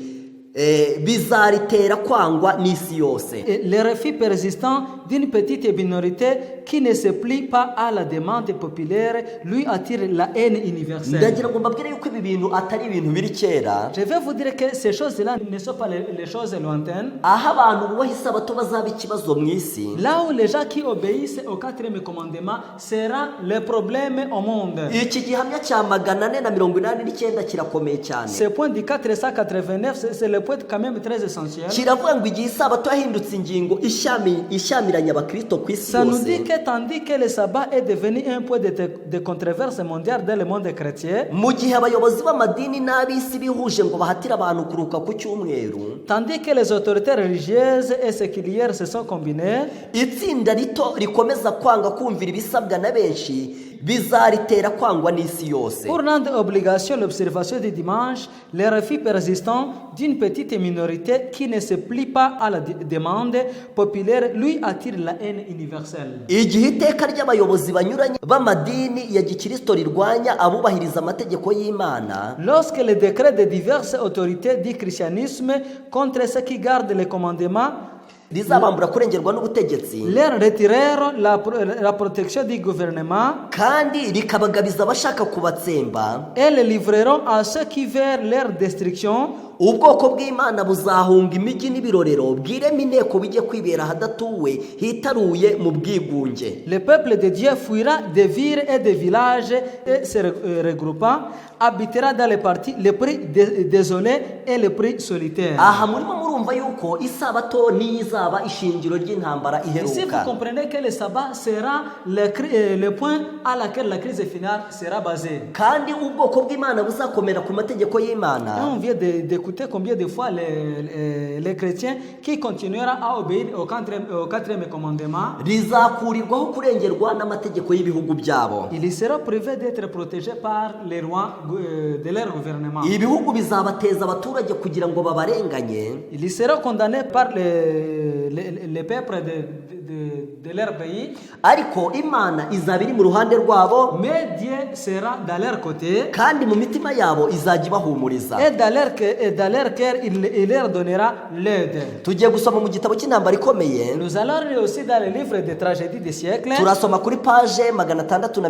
bizaritera kwangwa n'isi yose. Et le refus persistant d'une petite minorité qui ne se plie pas à la demande populaire lui attire la haine universelle. Ndagira ngo mbabwire yuko ibi bintu atari ibintu biri kera. Je vais vous dire que ces choses-là ne sont pas les choses lointaines. Aho abantu bubaha isabato bazaba ikibazo mu isi. Là où les gens qui obéissent au 4e commandement sera le problème au monde. Iki gihamya cya 489 kirakomeye cyane. Ce point du 489 c'est le point quand même très essentiel. Kiravuga ngo igihe isabato yahindutse ingingo ishyamiranya abakristo ku isi Ça nous dit yose. que tandis que le sabbat est devenu un point de controverse mondiale dans le monde chrétien, Mu gihe abayobozi b'amadini n'ab'isi bihuje ngo bahatire abantu kuruka ku cyumweru, tandis que les autorités religieuses et séculières se sont combinées, itsinda rito rikomeza kwanga kumvira ibisabwa na benshi bizaritera kwangwa n'isi yose. pour rendre obligation l'observation du dimanche, les refus persistants d'une petite minorité qui ne se plie pas à la demande populaire lui attire la haine universelle. Igihe iteka ry'abayobozi banyuranye b'amadini ya gikristo rirwanya abubahiriza amategeko y'Imana, Lorsque les décrets de diverses autorités du christianisme contre ceux qui gardent les commandements rizabambura kurengerwa n'ubutegetsi leur retirèrent la protection du gouvernement kandi rikabagabiza abashaka kubatsemba, et les livreront à ceux qui veulent leur destruction, ubwoko bw'Imana buzahunga imijyi n'ibirorero bwirema inteko bijye kwibera ahadatuwe hitaruye mu bwigunge. le peuple de Dieu fuira des villes et des villages et se regroupant, habitera dans les parties les plus désolés et les plus solitaires. Aha murimo murumva yuko isabato nizaba ishingiro ry'intambara Ici, vous iheruka, comprenez que le sabbat sera le point à laquelle la crise finale sera basée. kandi ubwoko bw'Imana buzakomera ku mategeko Et y'Imana. on vient d'écouter combien de fois les chrétiens qui continueront à obéir au 4e commandement, Rizakurirwaho kurengerwa n'amategeko y'ibihugu byabo. ils seront privés d'être protégés par les rois de leur gouvernement. Ibihugu bizabateza abaturage kugira ngo babarenganye, Ils seront condamnés par les peuples de leur pays, ariko Imana izaba iri mu ruhande rwabo mais Dieu sera dans leur côté kandi mu mitima yabo izajya ibahumuriza. et dans leur cœur, il leur donnera l'aide. Tugiye gusoma mu gitabo cy'intambara ikomeye, Nous allons lire aussi dans le livre des tragédies des siècles. turasoma kuri page 640,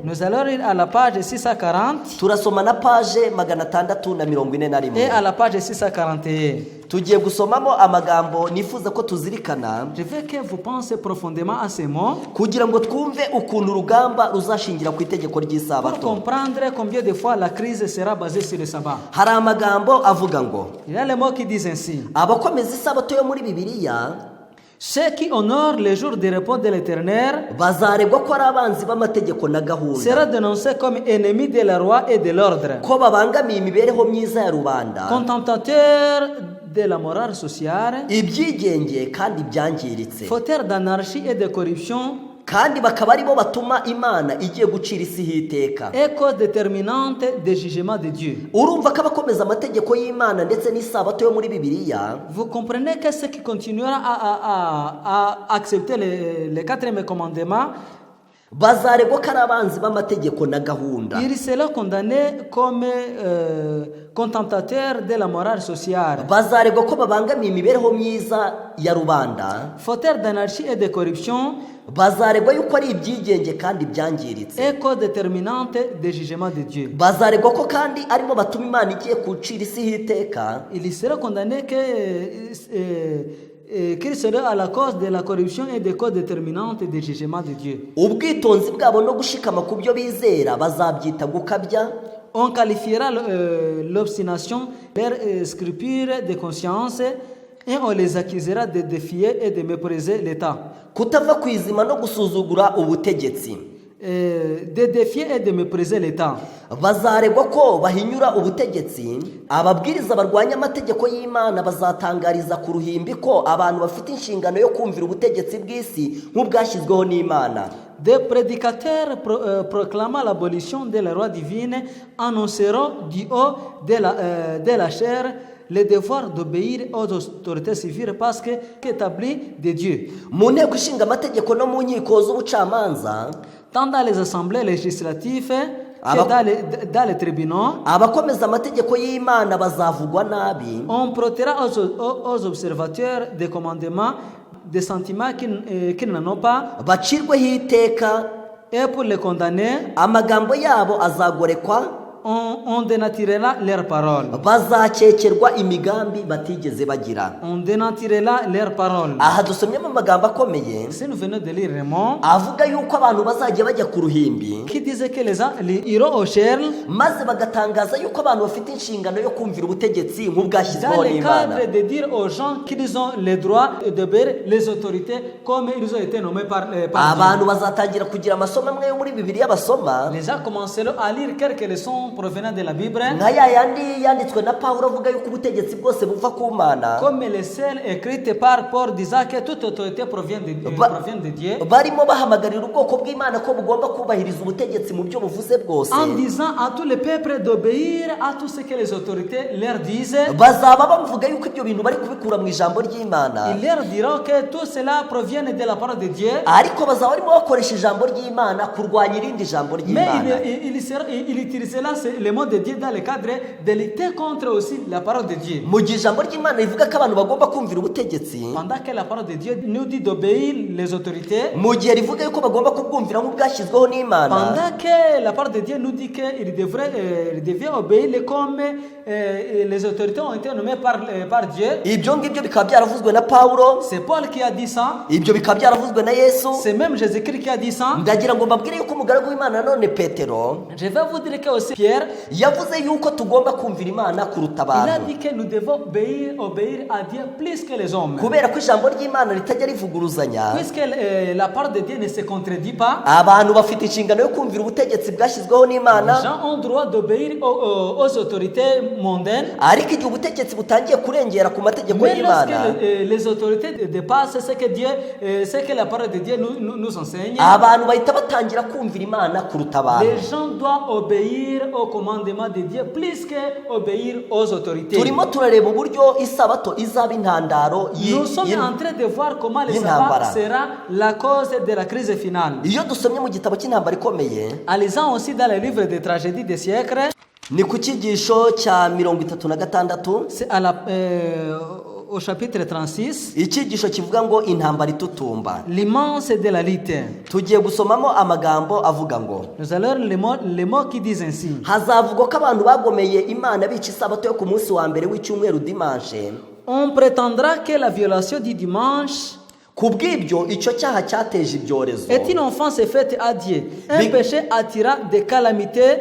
Nous allons lire à la page 640 turasoma na page 641. et à la page 641. Tugiye gusomamo amagambo nifuza ko tuzirikana Je veux que vous pensez profondément à ces mots kugira ngo twumve ukuntu urugamba ruzashingira ku itegeko pour ry'isabato. comprendre combien de fois la crise sera basée sur le sabbat. Hari amagambo avuga ngo Il y a les mots qui disent ainsi: abakomeza isabato yo muri Bibiliya ceux qui honorent les jours de repos de l'Éternel bazaregwa ko ari abanzi b'amategeko na sera gahunda, dénoncé comme ennemi de la loi et de l'ordre, ko babangamiye imibereho myiza ya rubanda, contemptateur de la morale sociale, ibyigenge kandi byangiritse, fauteur d'anarchie et de corruption, kandi bakaba ari bo batuma Imana igiye gucira isi hiteka. et cause déterminante des jugements de Dieu. Urumva ko abakomeza amategeko y'Imana ndetse n'isabato yo muri Bibiliya Vous comprenez que ceux qui continueront à accepter les 4e commandements, bazaregwa ko ari abanzi b'amategeko na gahunda, ils seront condamnés comme contemptateurs de la morale sociale, bazaregwa ko babangamiye imibereho myiza ya rubanda, fauteurs d'anarchie et de corruption, bazaregwa yuko ari ibyigenge kandi byangiritse, et cause déterminante des jugements de Dieu. bazaregwa ko kandi arimo batuma Imana igiye gucira isi hiteka, Ils seront condamnés qu'ils seraient à la cause de la corruption et des causes déterminantes des jugements de Dieu. ubwitonzi bwabo no gushikama ku byo bizera bazabyita gukabya, On qualifiera l'obstination, leur scrupule de conscience, et on les accusera de défier et de mépriser l'État. kutava ku izima no gusuzugura ubutegetsi. De défier et de mépriser l'État. Bazaregwa ko bahinyura ubutegetsi, ababwiriza barwanya amategeko y'Imana bazatangariza ku ruhimbi ko abantu bafite inshingano yo kumvira ubutegetsi bw'isi nk'ubwashyizweho n'Imana. Des prédicateurs proclamant l'abolition de la loi divine annonceront du haut de la chair le devoir d'obéir aux autorités civiles parce que établi de Dieu. Mu nteko ishinga amategeko no mu nkiko z'ubucamanza, Tant dans les assemblées législatives Aba- dans les tribunaux, abakomeza amategeko y'imana bazavugwa nabi, on prêtera aux observateurs des commandements des sentiments qu'ils n'en ont pas, bacirweho iteka, et pour les condamner, amagambo yabo azagorekwa, on dénaturera leurs paroles. bazakekerwa imigambi batigeze bagira. On dénaturera leurs paroles. Aha dusomyemo amagambo akomeye Si nous venons de lire Raymond, avuga yuko abantu bazajya bajya ku ruhimbi, qui disait que les gens iront au Cherl maze bagatangaza yuko abantu bafite inshingano yo kumvira ubutegetsi nk'ubwashyizweho dans le n'Imana. cadre de dire aux gens qu'ils ont le droit d'obéir les autorités comme ils ont été nommés par Dieu. Abantu bazatangira kugira amasomo amwe yo muri Bibiliya basoma, Les gens commenceront à lire quelques leçons provenant de la Bible, nka ya yandi yanditswe na Pawulo avuga yuko ubutegetsi bwose buva ku Mana, comme les celles écrites par Paul disant que toute autorité provient de Dieu, barimo bahamagarira ubwoko bw'Imana ko bugomba kubahiriza ubutegetsi mu byo buvuze bwose. en disant à tous les peuples d'obéir à tout ce que les autorités leur disent. Bazaba bavuga yuko ibyo bintu bari kubikura mu ijambo ry'Imana, Ils leur diront que tout cela provient de la parole de Dieu, ariko bazaba barimo bakoresha ijambo ry'Imana kurwanya irindi jambo mais ry'Imana. il utilisera le mot de Dieu dans le cadre de lutter contre aussi la parole de Dieu. Mu gihe ijambo ry'Imana rivuga ko abantu bagomba kumvira ubutegetsi, Pendant que la parole de Dieu nous dit d'obéir les autorités, mu gihe rivuga yuko bagomba kubwumvira nk'ubwashyizweho n'Imana, pendant que la parole de Dieu nous dit qu'il devait obéir comme les autorités ont été nommées par Dieu, ibyo ngibyo bikaba byaravuzwe na Pawulo, c'est Paul qui a dit ça, ibyo bikaba byaravuzwe na Yesu. c'est même Jésus-Christ qui a dit ça. Ndagira ngo mbabwire yuko umugaragu w'Imana none Petero Je vais vous dire que aussi Pierre, yavuze yuko tugomba kumvira Imana kuruta il a abantu, dit que nous devons obéir à Dieu plus que les hommes. kubera ko ijambo ry'Imana ritajya rivuguruzanya. Puisque la parole de Dieu ne se contredit pas, Abantu bafite inshingano yo kumvira ubutegetsi bwashyizweho les n'Imana, gens ont droit d'obéir aux autorités mondaines. ariko igihe ubutegetsi butangiye kurengera ku mategeko Mais y'Imana, lorsque les autorités dépassent ce que la parole de Dieu nous enseigne, abantu bahita batangira kumvira Imana kuruta abantu. les gens doivent obéir au commandement de Dieu plus que obéir aux autorités. Turimo turareba uburyo isabato izaba intandaro Nous sommes en train de voir comment le y'intambara. sabbat sera la cause de la crise finale. Iyo dusomye mu gitabo cy'intambara ikomeye, En lisant aussi dans le livre des tragédies des siècles, ni ku cyigisho cya 36, c'est au chapitre 36, icyigisho kivuga ngo intambara itutumba. l'immense de la lutte. Tugiye gusomamo amagambo avuga ngo, Nous allons les mots qui disent ainsi. hazavugwa ko abantu bagomeye Imana bica isabato yo ku munsi wa mbere w'icyumweru dimanche. On prétendra que la violation du dimanche Ku bw'ibyo icyo cyaha cyateje ibyorezo, est une offense faite à Dieu. Un Big- péché attira des calamités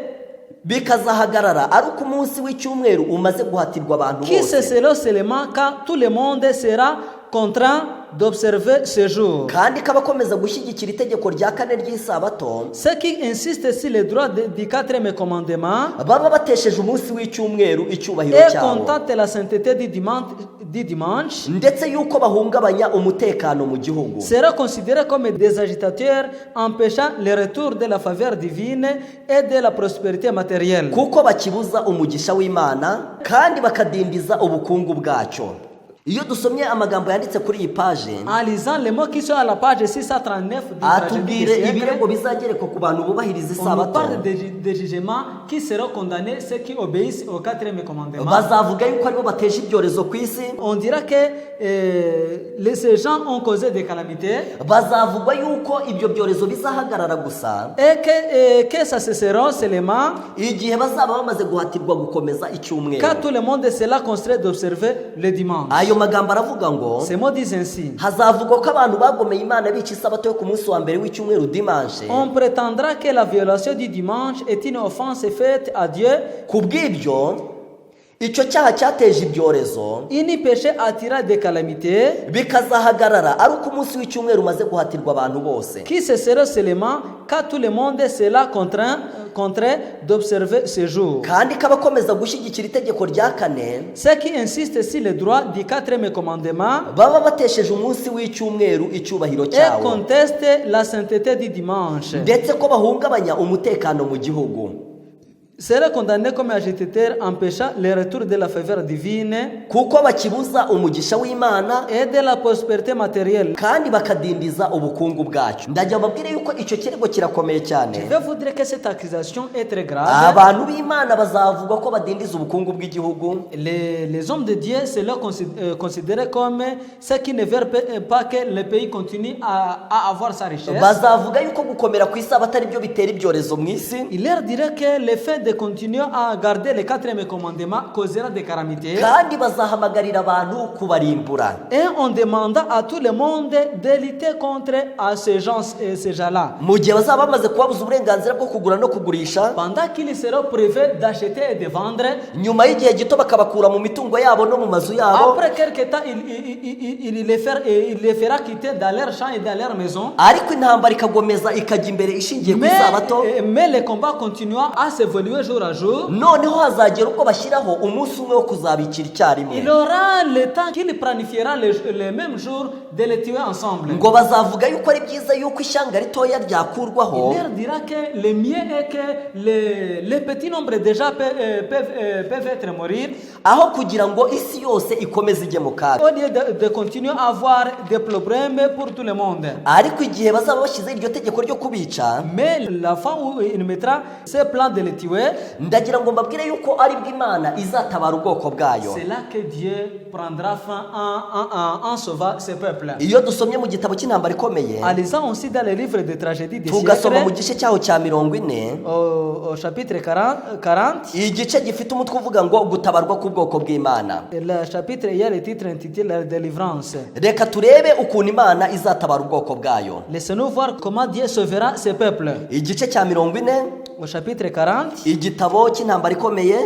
bikazahagarara ari uko umunsi w'icyumweru umaze guhatirwa abantu qui bose, cesseront seulement quand tout le monde sera contraint d'observer ce jour. kandi kabakomeza gushyigikira itegeko rya kane ry'isabato, Ceux qui insistent sur le droit du quatrième commandement baba batesheje umunsi w'icyumweru icyubahiro et cyabo, contentent la sainteté du dimanche ndetse yuko bahungabanya umutekano mu gihugu, seront considérés comme des agitateurs empêchant le retour de la faveur divine et de la prospérité matérielle. kuko bakibuza umugisha w'Imana kandi bakadindiza ubukungu bwacyo. Iyo dusomye amagambo yanditse kuri iyi paje, En lisant les mots qui sont à la page 639 du tragédie atubwire des siècles, ibirego bizagerekwa ku bantu bubahiriza on nous isabato. parle des jugements qui seront condamnés ceux qui obéissent au quatrième commandement. Bazavuga yuko aribo bateje ibyorezo ku isi, On dira que ces gens ont causé des calamités bazavugwa yuko ibyo byorezo bizahagarara gusa et que ça cessera seulement igihe bazaba bamaze guhatirwa gukomeza icyumweru. quand tout le monde sera constraint d'observer le dimanche. Ayo magambo aravuga ngo, Ces mots disent ainsi. hazavugwa ko abantu bagomeye Imana bica isabato yo ku munsi wa mbere w'icyumweru dimanche. On prétendra que la violation du dimanche est une offense faite à Dieu. Ku bw'ibyo icyo cyaha cyateje ibyorezo Une péché attira des calamités bikazahagarara ari uko umunsi w'icyumweru umaze guhatirwa abantu bose, qui cesseront seulement quand tout le monde sera contraint d'observer ce jour. kandi kabakomeza gushyigikira itegeko rya kane, Ceux qui insistent sur le droit du quatrième commandement baba batesheje umunsi w'icyumweru icyubahiro et cyawo, contestent la sainteté du dimanche. ndetse ko bahungabanya umutekano mu gihugu. seraient condamnés comme agitateur empêchant le retour de la faveur divine kuko bakibuza umugisha w'Imana et de la prospérité matérielle. kandi bakadindiza ubukungu bwacyo. Ndagira mbabwire yuko icyo kirego kirakomeye cyane. Je vais vous dire que cette accusation est très grave. Abantu b'Imana bazavuga ko badindiza ubukungu bw'igihugu. Les hommes de Dieu, c'est leur considéré comme ceux qui ne veulent pas que le pays continue à avoir sa richesse. Bazavuga yuko gukomera ku isi atari byo bitera ibyorezo mu isi. Il leur dirait que le fait de continuer à garder le 4e commandement causera des calamités. kandi bazahamagarira abantu kubarimbura. Et on demanda à tout le monde de lutter contre ces gens-là. Mu gihe bazaba bamaze kubabuza uburenganzira bwo kugura no kugurisha, Pendant qu'ils seront privés d'acheter et de vendre, nyuma y'igihe gito bakabakura mu mitungo yabo no mu mazu yabo, après quelque temps, il les fera quitter dans leur champ et dans leur maison. ariko intambara ikagomeza ikajya imbere ishingiye ku isabato. Mais le combat continua à s'évoluer jour à jour. Noneho hazagera ubwo bashyiraho umunsi umwe wo kuzabikira icyarimwe. Il aura le temps qu'il planifiera le même jour de les tuer ensemble. Ngo bazavuga yuko ari byiza yuko ishyanga ritoya ryakurwaho, Il leur dira que le mieux est que les petits nombres déjà peuvent être mourir, aho kugira ngo isi yose ikomeze ijye mu kaga. au lieu de continuer à avoir des problèmes pour tout le monde. Ariko igihe bazaba bashyizeho iryo tegeko ryo kubica, Mais la fin où il mettra ce plan de les tuer, ndagira ngo mbabwire yuko ari bwo Imana izatabara ubwoko bwayo. c'est là que Dieu prendra fin en sauvant ce peuple. Iyo dusomye mu gitabo cy'intambara ikomeye, En lisant aussi dans le livre de tragédie des tugasoma mu siècles, gice cyaho cya 40, au chapitre 40, igice gifite umutwe uvuga ngo gutabarwa k'ubwoko bw'Imana. le chapitre, il y a le titre intitulé La délivrance. Reka turebe ukuntu Imana izatabara ubwoko bwayo. Laissez-nous voir comment Dieu sauvera ce peuple. Igice cya 40, Au chapitre 40, igitabo cy'intambara ikomeye,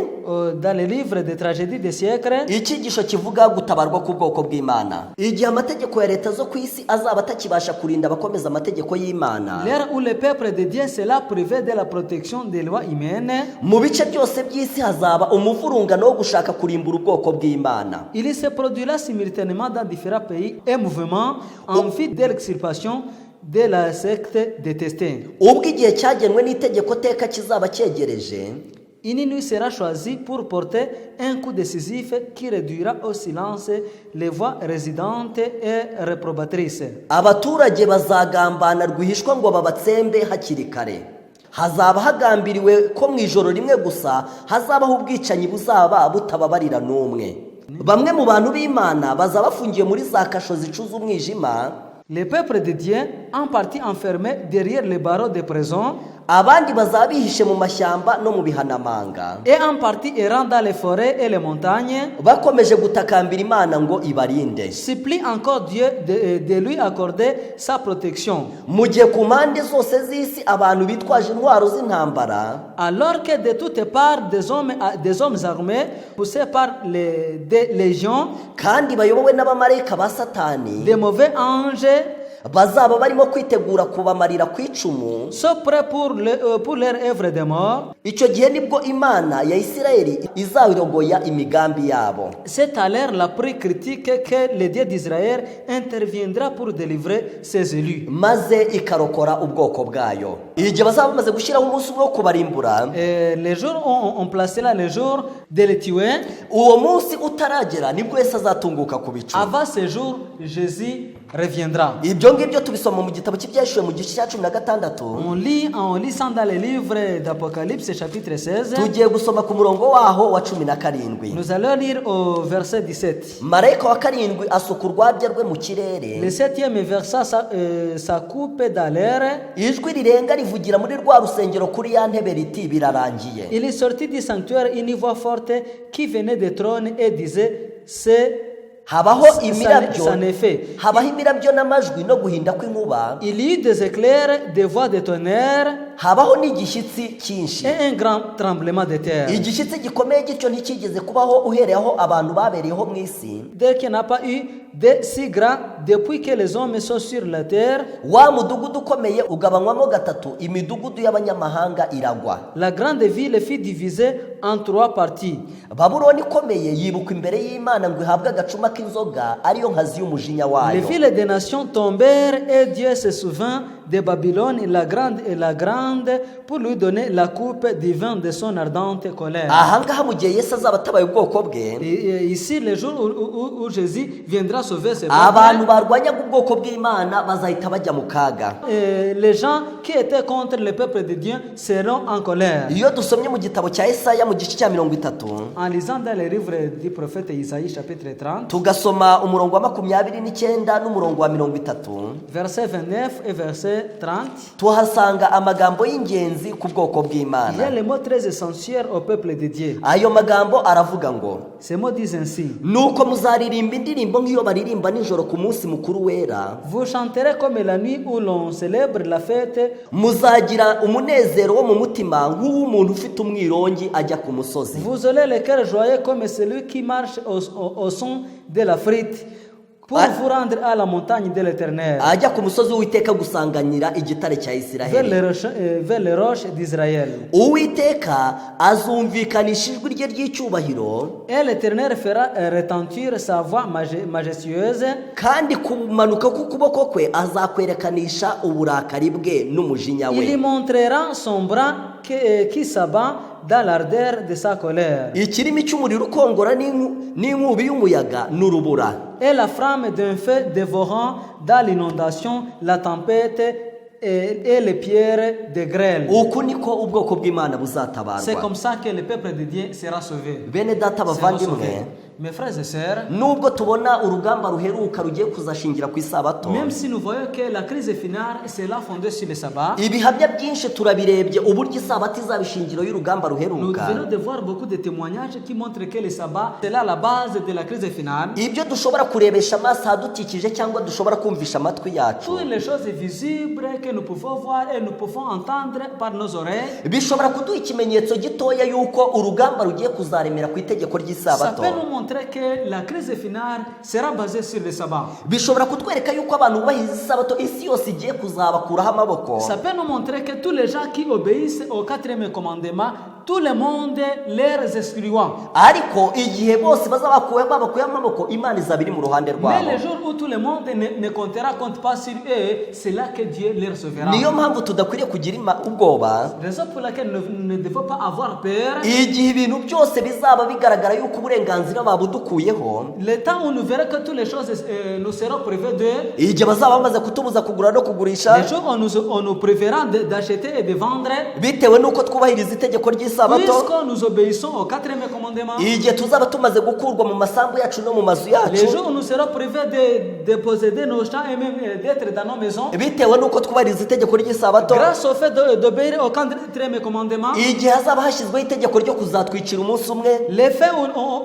dans le livre de tragédie des siècles, icyigisho kivuga gutabarwa k'ubwoko bw'Imana. Igihe amategeko ya leta zo ku isi azaba atakibasha kurinda abakomeza amategeko y'Imana, l'ère où le peuple de Dieu sera privé de la protection des lois humaines, mu bice byose by'isi hazaba umuvurungano wo gushaka kurimbura ubwoko bw'Imana. il se produira simultanément dans différents pays un mouvement en vue de l'extirpation de la secte détestée. Ubwo igihe cyagenwe n'itegeko teka kizaba cyegereje, Une nuit sera choisie pour porter un coup décisif qui réduira au silence les voix résidentes et réprobatrices. abaturage bazagambana rwihishwa ngo babatsembe hakiri kare. Hazaba hagambiriwe ko mu ijoro rimwe gusa hazabaho ubwicanyi buzaba butababarira n'umwe. Bamwe mu bantu b'Imana bazaba bafungiye muri za kasho zicuza umwijima, Le peuple de Dieu, en partie enfermé derrière les barreaux de prison, abandi bazaba bihishe mu mashyamba no mu bihanamanga, et en partie errant dans les forêts et les montagnes, bakomeje gutakambira Imana ngo ibarinde. supplie encore Dieu de lui accorder sa protection. Mu gihe ku mpande zose z'isi abantu bitwaje intwaro z'intambara, Alors que de toutes parts des hommes armés, poussés par des légions, kandi bayobowe n'abamarayika ba Satani, des mauvais anges, bazaba barimo kwitegura kubamarira ku icumu. sont prêts pour leur œuvre de mort. Icyo gihe nibwo Imana ya Isirayeli izawirogoya imigambi yabo. C'est à l'heure la plus critique que le Dieu d'Israël interviendra pour délivrer ses élus. maze ikarokora ubwoko bwayo. Igihe bazaba bamaze gushyiraho umunsi umwe wo kubarimbura, Les jours on placé là le jour de les tuer. uwo munsi utaragera nibwo Yesu azatunguka ku bicu. Avant ce jour, Jésus reviendra. Ibyo ngibyo tubisoma mu gitabo cy'Ibyahishuwe mu gice cya 16. On lit en lisant dans le livre d'Apocalypse chapitre 16. Tugiye gusoma ku murongo waho wa 17. Nous allons lire au verset 17. Marayika wa karindwi asuka urwabya rwe mu kirere, Le 7e verset, ça coupe dans l'air. ijwi rirenga rivugira muri rwa rusengero kuri ya ntebe riti birarangiye. Il est sorti du sanctuaire une voix forte qui venait des trônes et disait, Habaho imirabyo, ça n'est fait. habaho imirabyo n'amajwi no guhinda kw'inkuba, Il y eut des éclairs, des voix de tonnerre habaho n'igishyitsi cyinshi. et un grand tremblement de terre. Igishyitsi gikomeye gityo ntikigeze kubaho uhereye aho abantu babereyeho mu isi. Dès qu'il n'y a pas eu de si grand depuis que les hommes sont sur la terre, Wa mudugudu ukomeye ugabanywamo gatatu, imidugudu y'abanyamahanga iragwa. la grande ville fut divisée en 3 parties. Babuloni ikomeye yibukwa imbere y'Imana ngo ihabwe agacuma k'inzoga ariyo nkazi y'umujinya Les wayo. villes des nations tombèrent et Dieu se souvint de Babylone, la grande, pour lui donner la coupe du vin de son ardente colère. ahangaha mu gihe Yesu azaba atabaye ubwoko bwe, Et ici, le jour où Jésus viendra sauver ses abantu peuples, barwanyaga ubwoko bw'Imana bazahita bajya mu kaga. les gens qui étaient contre le peuple de Dieu seront en colère. Iyo dusomye mu gitabo cya Yesaya mu gice cya 30, En lisant dans les livres du prophète Isaïe, chapitre 30, tugasoma umurongo wa 29 n'umurongo wa 30, verset 29 et verset 30, tuhasanga amagambo y'ingenzi ku bwoko il y a bw'Imana. les mots très essentiels au peuple de Dieu. Ayo magambo aravuga ngo, Ces mots disent ainsi: nuko muzaririmba indirimbo nk'iyo baririmba nijoro ku munsi mukuru wera, vous chanterez comme la nuit où l'on célèbre la fête. muzagira umunezero wo mu mutima nk'uw'umuntu ufite umwirongi ajya ku musozi. Vous aurez le cœur joyeux comme celui qui marche au son de la frite, pour vous rendre à la montagne de l'Éternel, Ajya ku musozi w'Uwiteka gusanganyira igitare cya Isiraheli. vers les roches d'Israël. Uwiteka azumvikanisha ijwi rye ry'icyubahiro, Et l'Éternel fera retentir sa voix majestueuse, kandi kumanuka k'ukuboko kwe azakwerekanisha uburakari bwe n'umujinya il y we. montrera son bras qui s'abat dans l'ardeur de sa colère, Ikirimi cy'umuriro ukongora n'inkubi y'umuyaga n'urubura. et la flamme d'un feu dévorant dans l'inondation, la tempête et les pierres de grêle. Uku niko ubwoko bw'Imana C'est buzatabarwa. comme ça que le peuple de Dieu sera sauvé. Bene data Sera bavandimwe, sauvé. Mes frères et sœurs, nubwo tubona urugamba ruheruka rugiye kuzashingira ku isabato, même si nous voyons que la crise finale c'est là fondée sur le sabbat, ibihamya byinshi turabirebye uburyo isabato izaba ishingiro y'urugamba nous ruheruka. venons de voir beaucoup de témoignages qui montrent que le sabbat c'est là la base de la crise finale. Ibyo dushobora kurebesha amaso ahadukikije cyangwa dushobora kumvisha amatwi yacu, Toutes les choses visibles que nous pouvons voir et nous pouvons entendre par nos oreilles, bishobora kuduha ikimenyetso gitoya y'uko urugamba rugiye kuzaremera ku itegeko ça ry'isabato. peut nous montrer que la crise finale sera basée sur le sabbat. Bishobora kutwereka yuko abantu bubahiriza isabato isi yose igiye kuzabakuraho amaboko. Ça peut nous montrer que tous les gens qui obéissent au quatrième commandement, tout le monde les excluant. Ariko igihe bose bazaba bakuyeho amaboko, Imana izaba iri mu ruhande Mais rwabo. le jour où tout le monde ne comptera compte pas sur eux, c'est là que Dieu les recevra. Niyo mpamvu tudakwiriye kugira ubwoba Raison pour laquelle nous ne devons pas avoir peur. igihe ibintu byose bizaba bigaragara yuko uburenganzira babudukuyeho, Le temps où nous verrons que toutes les choses nous seront privées d'eux, igihe bazaba bamaze kutubuza kugura no kugurisha, les jours où on nous privera d'acheter et de vendre, bitewe n'uko twubahiriza itegeko ry'isabato, puisque nous obéissons au quatrième commandement. igihe tuzaba tumaze gukurwa mu masambu yacu no mu mazu Les yacu, jours où nous serons privés de posséder nos champs et même d'être dans nos maisons, bitewe n'uko twubahiriza itegeko ry'isabato, grâce au fait d'obéir au quatrième commandement, igihe hazaba hashyizweho itegeko ryo kuzatwicira umunsi umwe, les faits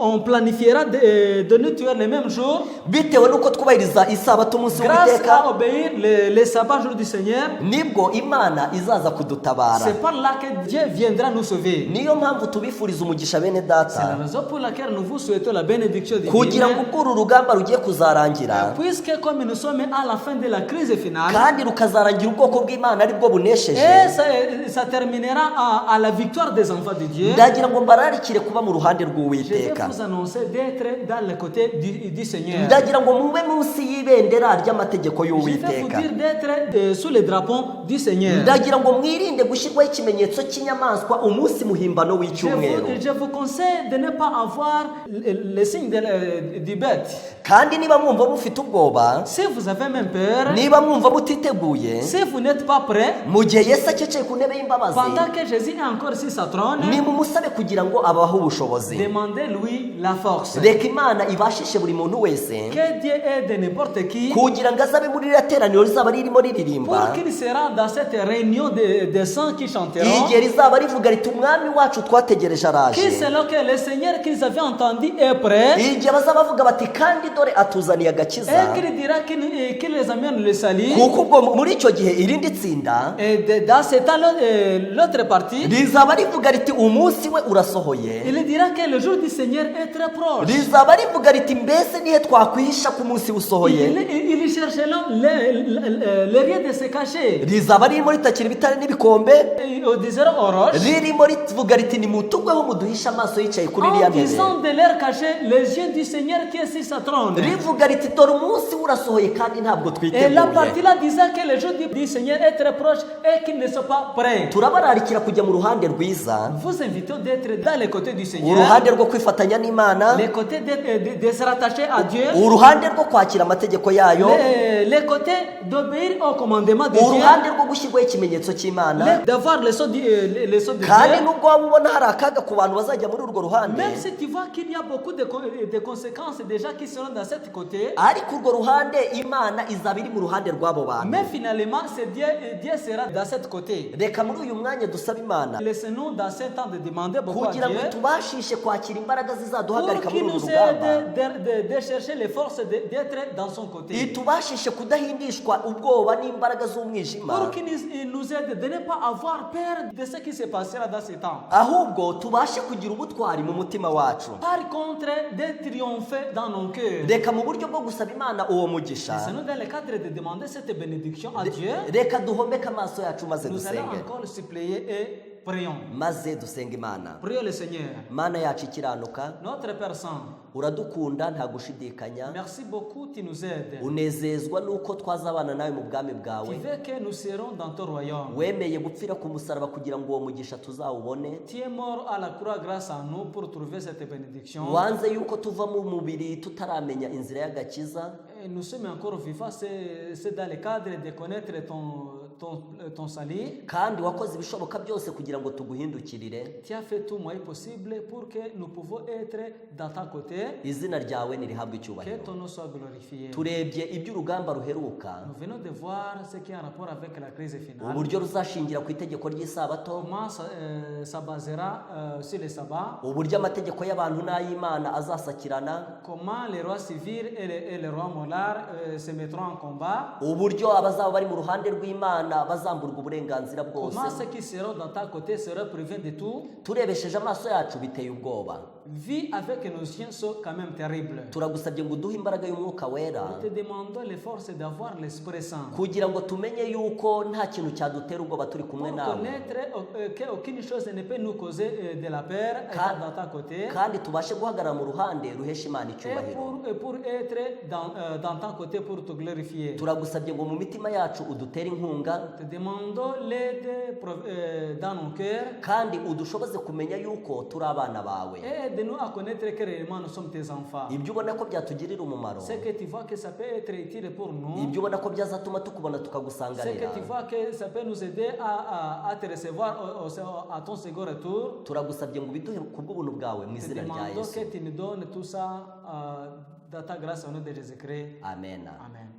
on planifiera de nous tuer le même jour, bitewe n'uko twubahiriza isabato umunsi grâce w'Uwiteka, à obéir les sabbats jours du Seigneur. nibwo Imana izaza kudutabara. C'est par là que Dieu viendra nous sauver. Niyo mpamvu tubifuriza umugisha bene C'est la data, raison pour laquelle nous vous souhaitons la bénédiction kugira ngo divine. ubwo uru rugamba rugiye kuzarangira Puisque comme nous sommes à la fin de la crise finale, kandi rukazarangira ubwoko bw'Imana aribwo bunesheje, et ça terminera à la victoire des enfants de Dieu, ndagira ngo mbararikire kuba mu ruhande je vais rw'Uwiteka. vous annoncer d'être dans le côté du Seigneur. Ndagira ngo mube munsi y'ibendera ry'amategeko Je vais vous y'Uwiteka. dire d'être sous les drapeaux du Seigneur. Ndagira ngo mwirinde gushyirwaho ikimenyetso cy'inyamaswa umunsi muhimbano w'icyumweru, Je vous conseille de ne pas avoir le signe du bête. kandi niba mwumva mufite ubwoba, Si vous avez même peur, niba mwumva mutiteguye, si vous n'êtes pas prêt, mu gihe Yesu aceceye ku ntebe y'imbabazi, pendant que Jésus est encore sur sa trône, nimumusabe kugira ngo abahe ubushobozi. demandez-lui la force. Reka Imana ibashishe buri muntu wese Que Dieu aide n'importe qui kugira ngo azabe muri ririya teraniro rizaba ririmo riririmba, pour qu'il sera dans cette réunion de saints qui chanteront. igihe rizaba rivuga riti umwami wacu twategereje Qui araje, selon que le Seigneur qu'ils avaient entendu est prêt, igihe bazaba bavuga bati kandi dore atuzaniye agakiza, et qu'il dira qu'il les amène le salut. kuko ubwo muri icyo gihe irindi tsinda Et dans ce temps, l'autre partie, rizaba rivuga riti umunsi we urasohoye, il dira que le jour du Seigneur est très proche. rizaba rivuga riti mbese nihe twakwihisha ku munsi usohoye, Il chercheront les lieux de se cacher. rizaba ririmo ritakira ibitare n'ibikombe, Au désert aux roches, ririmo rivuga riti nimutugweho muduhishe amaso yicaye kuri En iriya ntebe disant de leur cacher les yeux du Seigneur qui est sur sa trône. rivuga riti dore umunsi urasohoye kandi ntabwo Et la twiteguye partie là disant que le jour du Seigneur est très proche et qu'ils ne sont pas prêts. turabararikira kujya mu ruhande rwiza Vous invitons d'être dans les côtés du Seigneur, uruhande rwo kwifatanya n'imana les côtés de se rattacher à Dieu, uruhande rwo kwakira amategeko yayo les côtés d'obéir au commandement de Dieu, uruhande rwo gushyirwaho ikimenyetso cy'imana d'avoir le sceau le sceau de kandi Dieu. nubwo waba ubona hari akaga ku bantu bazajya muri urwo ruhande Même si tu vois qu'il y a beaucoup de conséquences déjà qui seront dans cette côté, ariko urwo ruhande imana izaba iri mu ruhande rw'abo bantu mais finalement c'est Dieu sera dans cette côté. reka muri uyu mwanya dusaba imana Laissez-nous dans ce temps de demander beaucoup à kugira ngo Dieu tubashishe kwakira imbaraga pour zizaduhagarika muri qu'il uru nous rugamba aide de chercher les forces d'être dans son côté. itubashishe kudahindishwa ubwoba n'imbaraga z'umwijima Pour qu'il nous aide de ne pas avoir peur de ce qui se passera dans ce temps. ahubwo tubashe kugira ubutwari mu mutima wacu Par contre, de triompher dans nos cœurs. reka mu buryo bwo gusaba imana uwo mugisha Laissez-nous dans le cadre de demander cette bénédiction à Dieu. reka duhomeke amaso yacu maze Nous allons dusenge encore supplier et prions. maze dusenge imana Prions le Seigneur. mana yacu ikiranuka Notre Père Saint, uradukunda nta gushidikanya merci beaucoup, tu nous aides. unezezwa nuko twazabana nawe mu bwami Tu bwawe veux que nous serons dans ton royaume. wemeye gupfira ku musaraba kugira ngo uwo mugisha tuzawubone Tu es mort à la croix grâce à nous pour trouver cette bénédiction. wanze yuko tuva mu mubiri tutaramenya inzira y'agakiza Et nous sommes encore vivants, c'est dans le cadre de connaître ton salut. kandi wakoze ibishoboka byose kugira ngo tuguhindukirire Tu as fait tout moyen possible pour que nous pouvons être dans ta côté. izina ryawe nirihabwe Que icyubahiro ton nom soit glorifié. turebye iby'urugamba ruheruka Nous venons de voir ce qui est en rapport avec la crise finale. uburyo ruzashingira ku itegeko ry'isabato Comment ça basera sur le sabbat. uburyo amategeko y'abantu n'ay'imana azasakirana Comment les rois civils et les rois molars se mettront en combat. uburyo abazaba bari mu ruhande rw'imana bazamburwa uburenganzira bwose Comment ceux qui seront dans ta côté seront privés de tout. turebesheje amaso yacu biteye ubwoba Vie avec nos chiens sont quand même terribles. turagusabye ngo uduhe imbaraga y'umwuka wera Nous te demandons les forces d'avoir l'Esprit Saint. kugira ngo tumenye yuko nta kintu cyadutera ubwoba turi kumwe Pour nawe connaître qu'aucune chose ne peut nous causer de la peur étant dans ta côté. kandi tubashe guhagarara mu ruhande ruhesha imana Et icyubahiro pour être dans ta côté pour te glorifier. turagusabye ngo mu mitima yacu udutere inkunga Te demandons l'aide dans nos cœurs. kandi udushoboze kumenya yuko turi abana bawe Et aide-nous à connaître que réellement nous sommes tes enfants. ibyo ubona ko byatugirira umumaro C'est que tu vois que ça peut être utile pour nous. ibyo ubona ko byazatuma tukubona C'est tukagusanganira que tu vois que ça peut nous aider à te recevoir à ton second retour. turagusabye ngo ubiduhe ku bw'ubuntu bwawe mu Te izina rya demandons yesu que tu nous donnes tout ça dans ta grâce au nom de Jésus-Christ. amen Amen.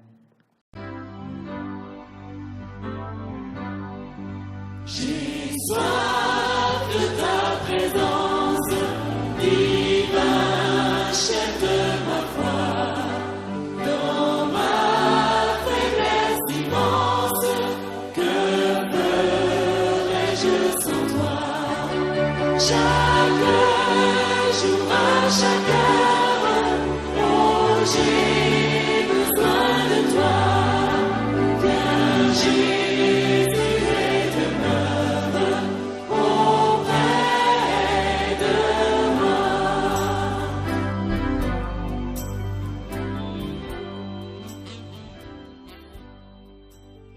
J'ai soif de ta présence, divin chef de ma foi, dans ma faiblesse immense, que ferais-je sans toi? Chaque jour, à chaque heure, oh Jésus.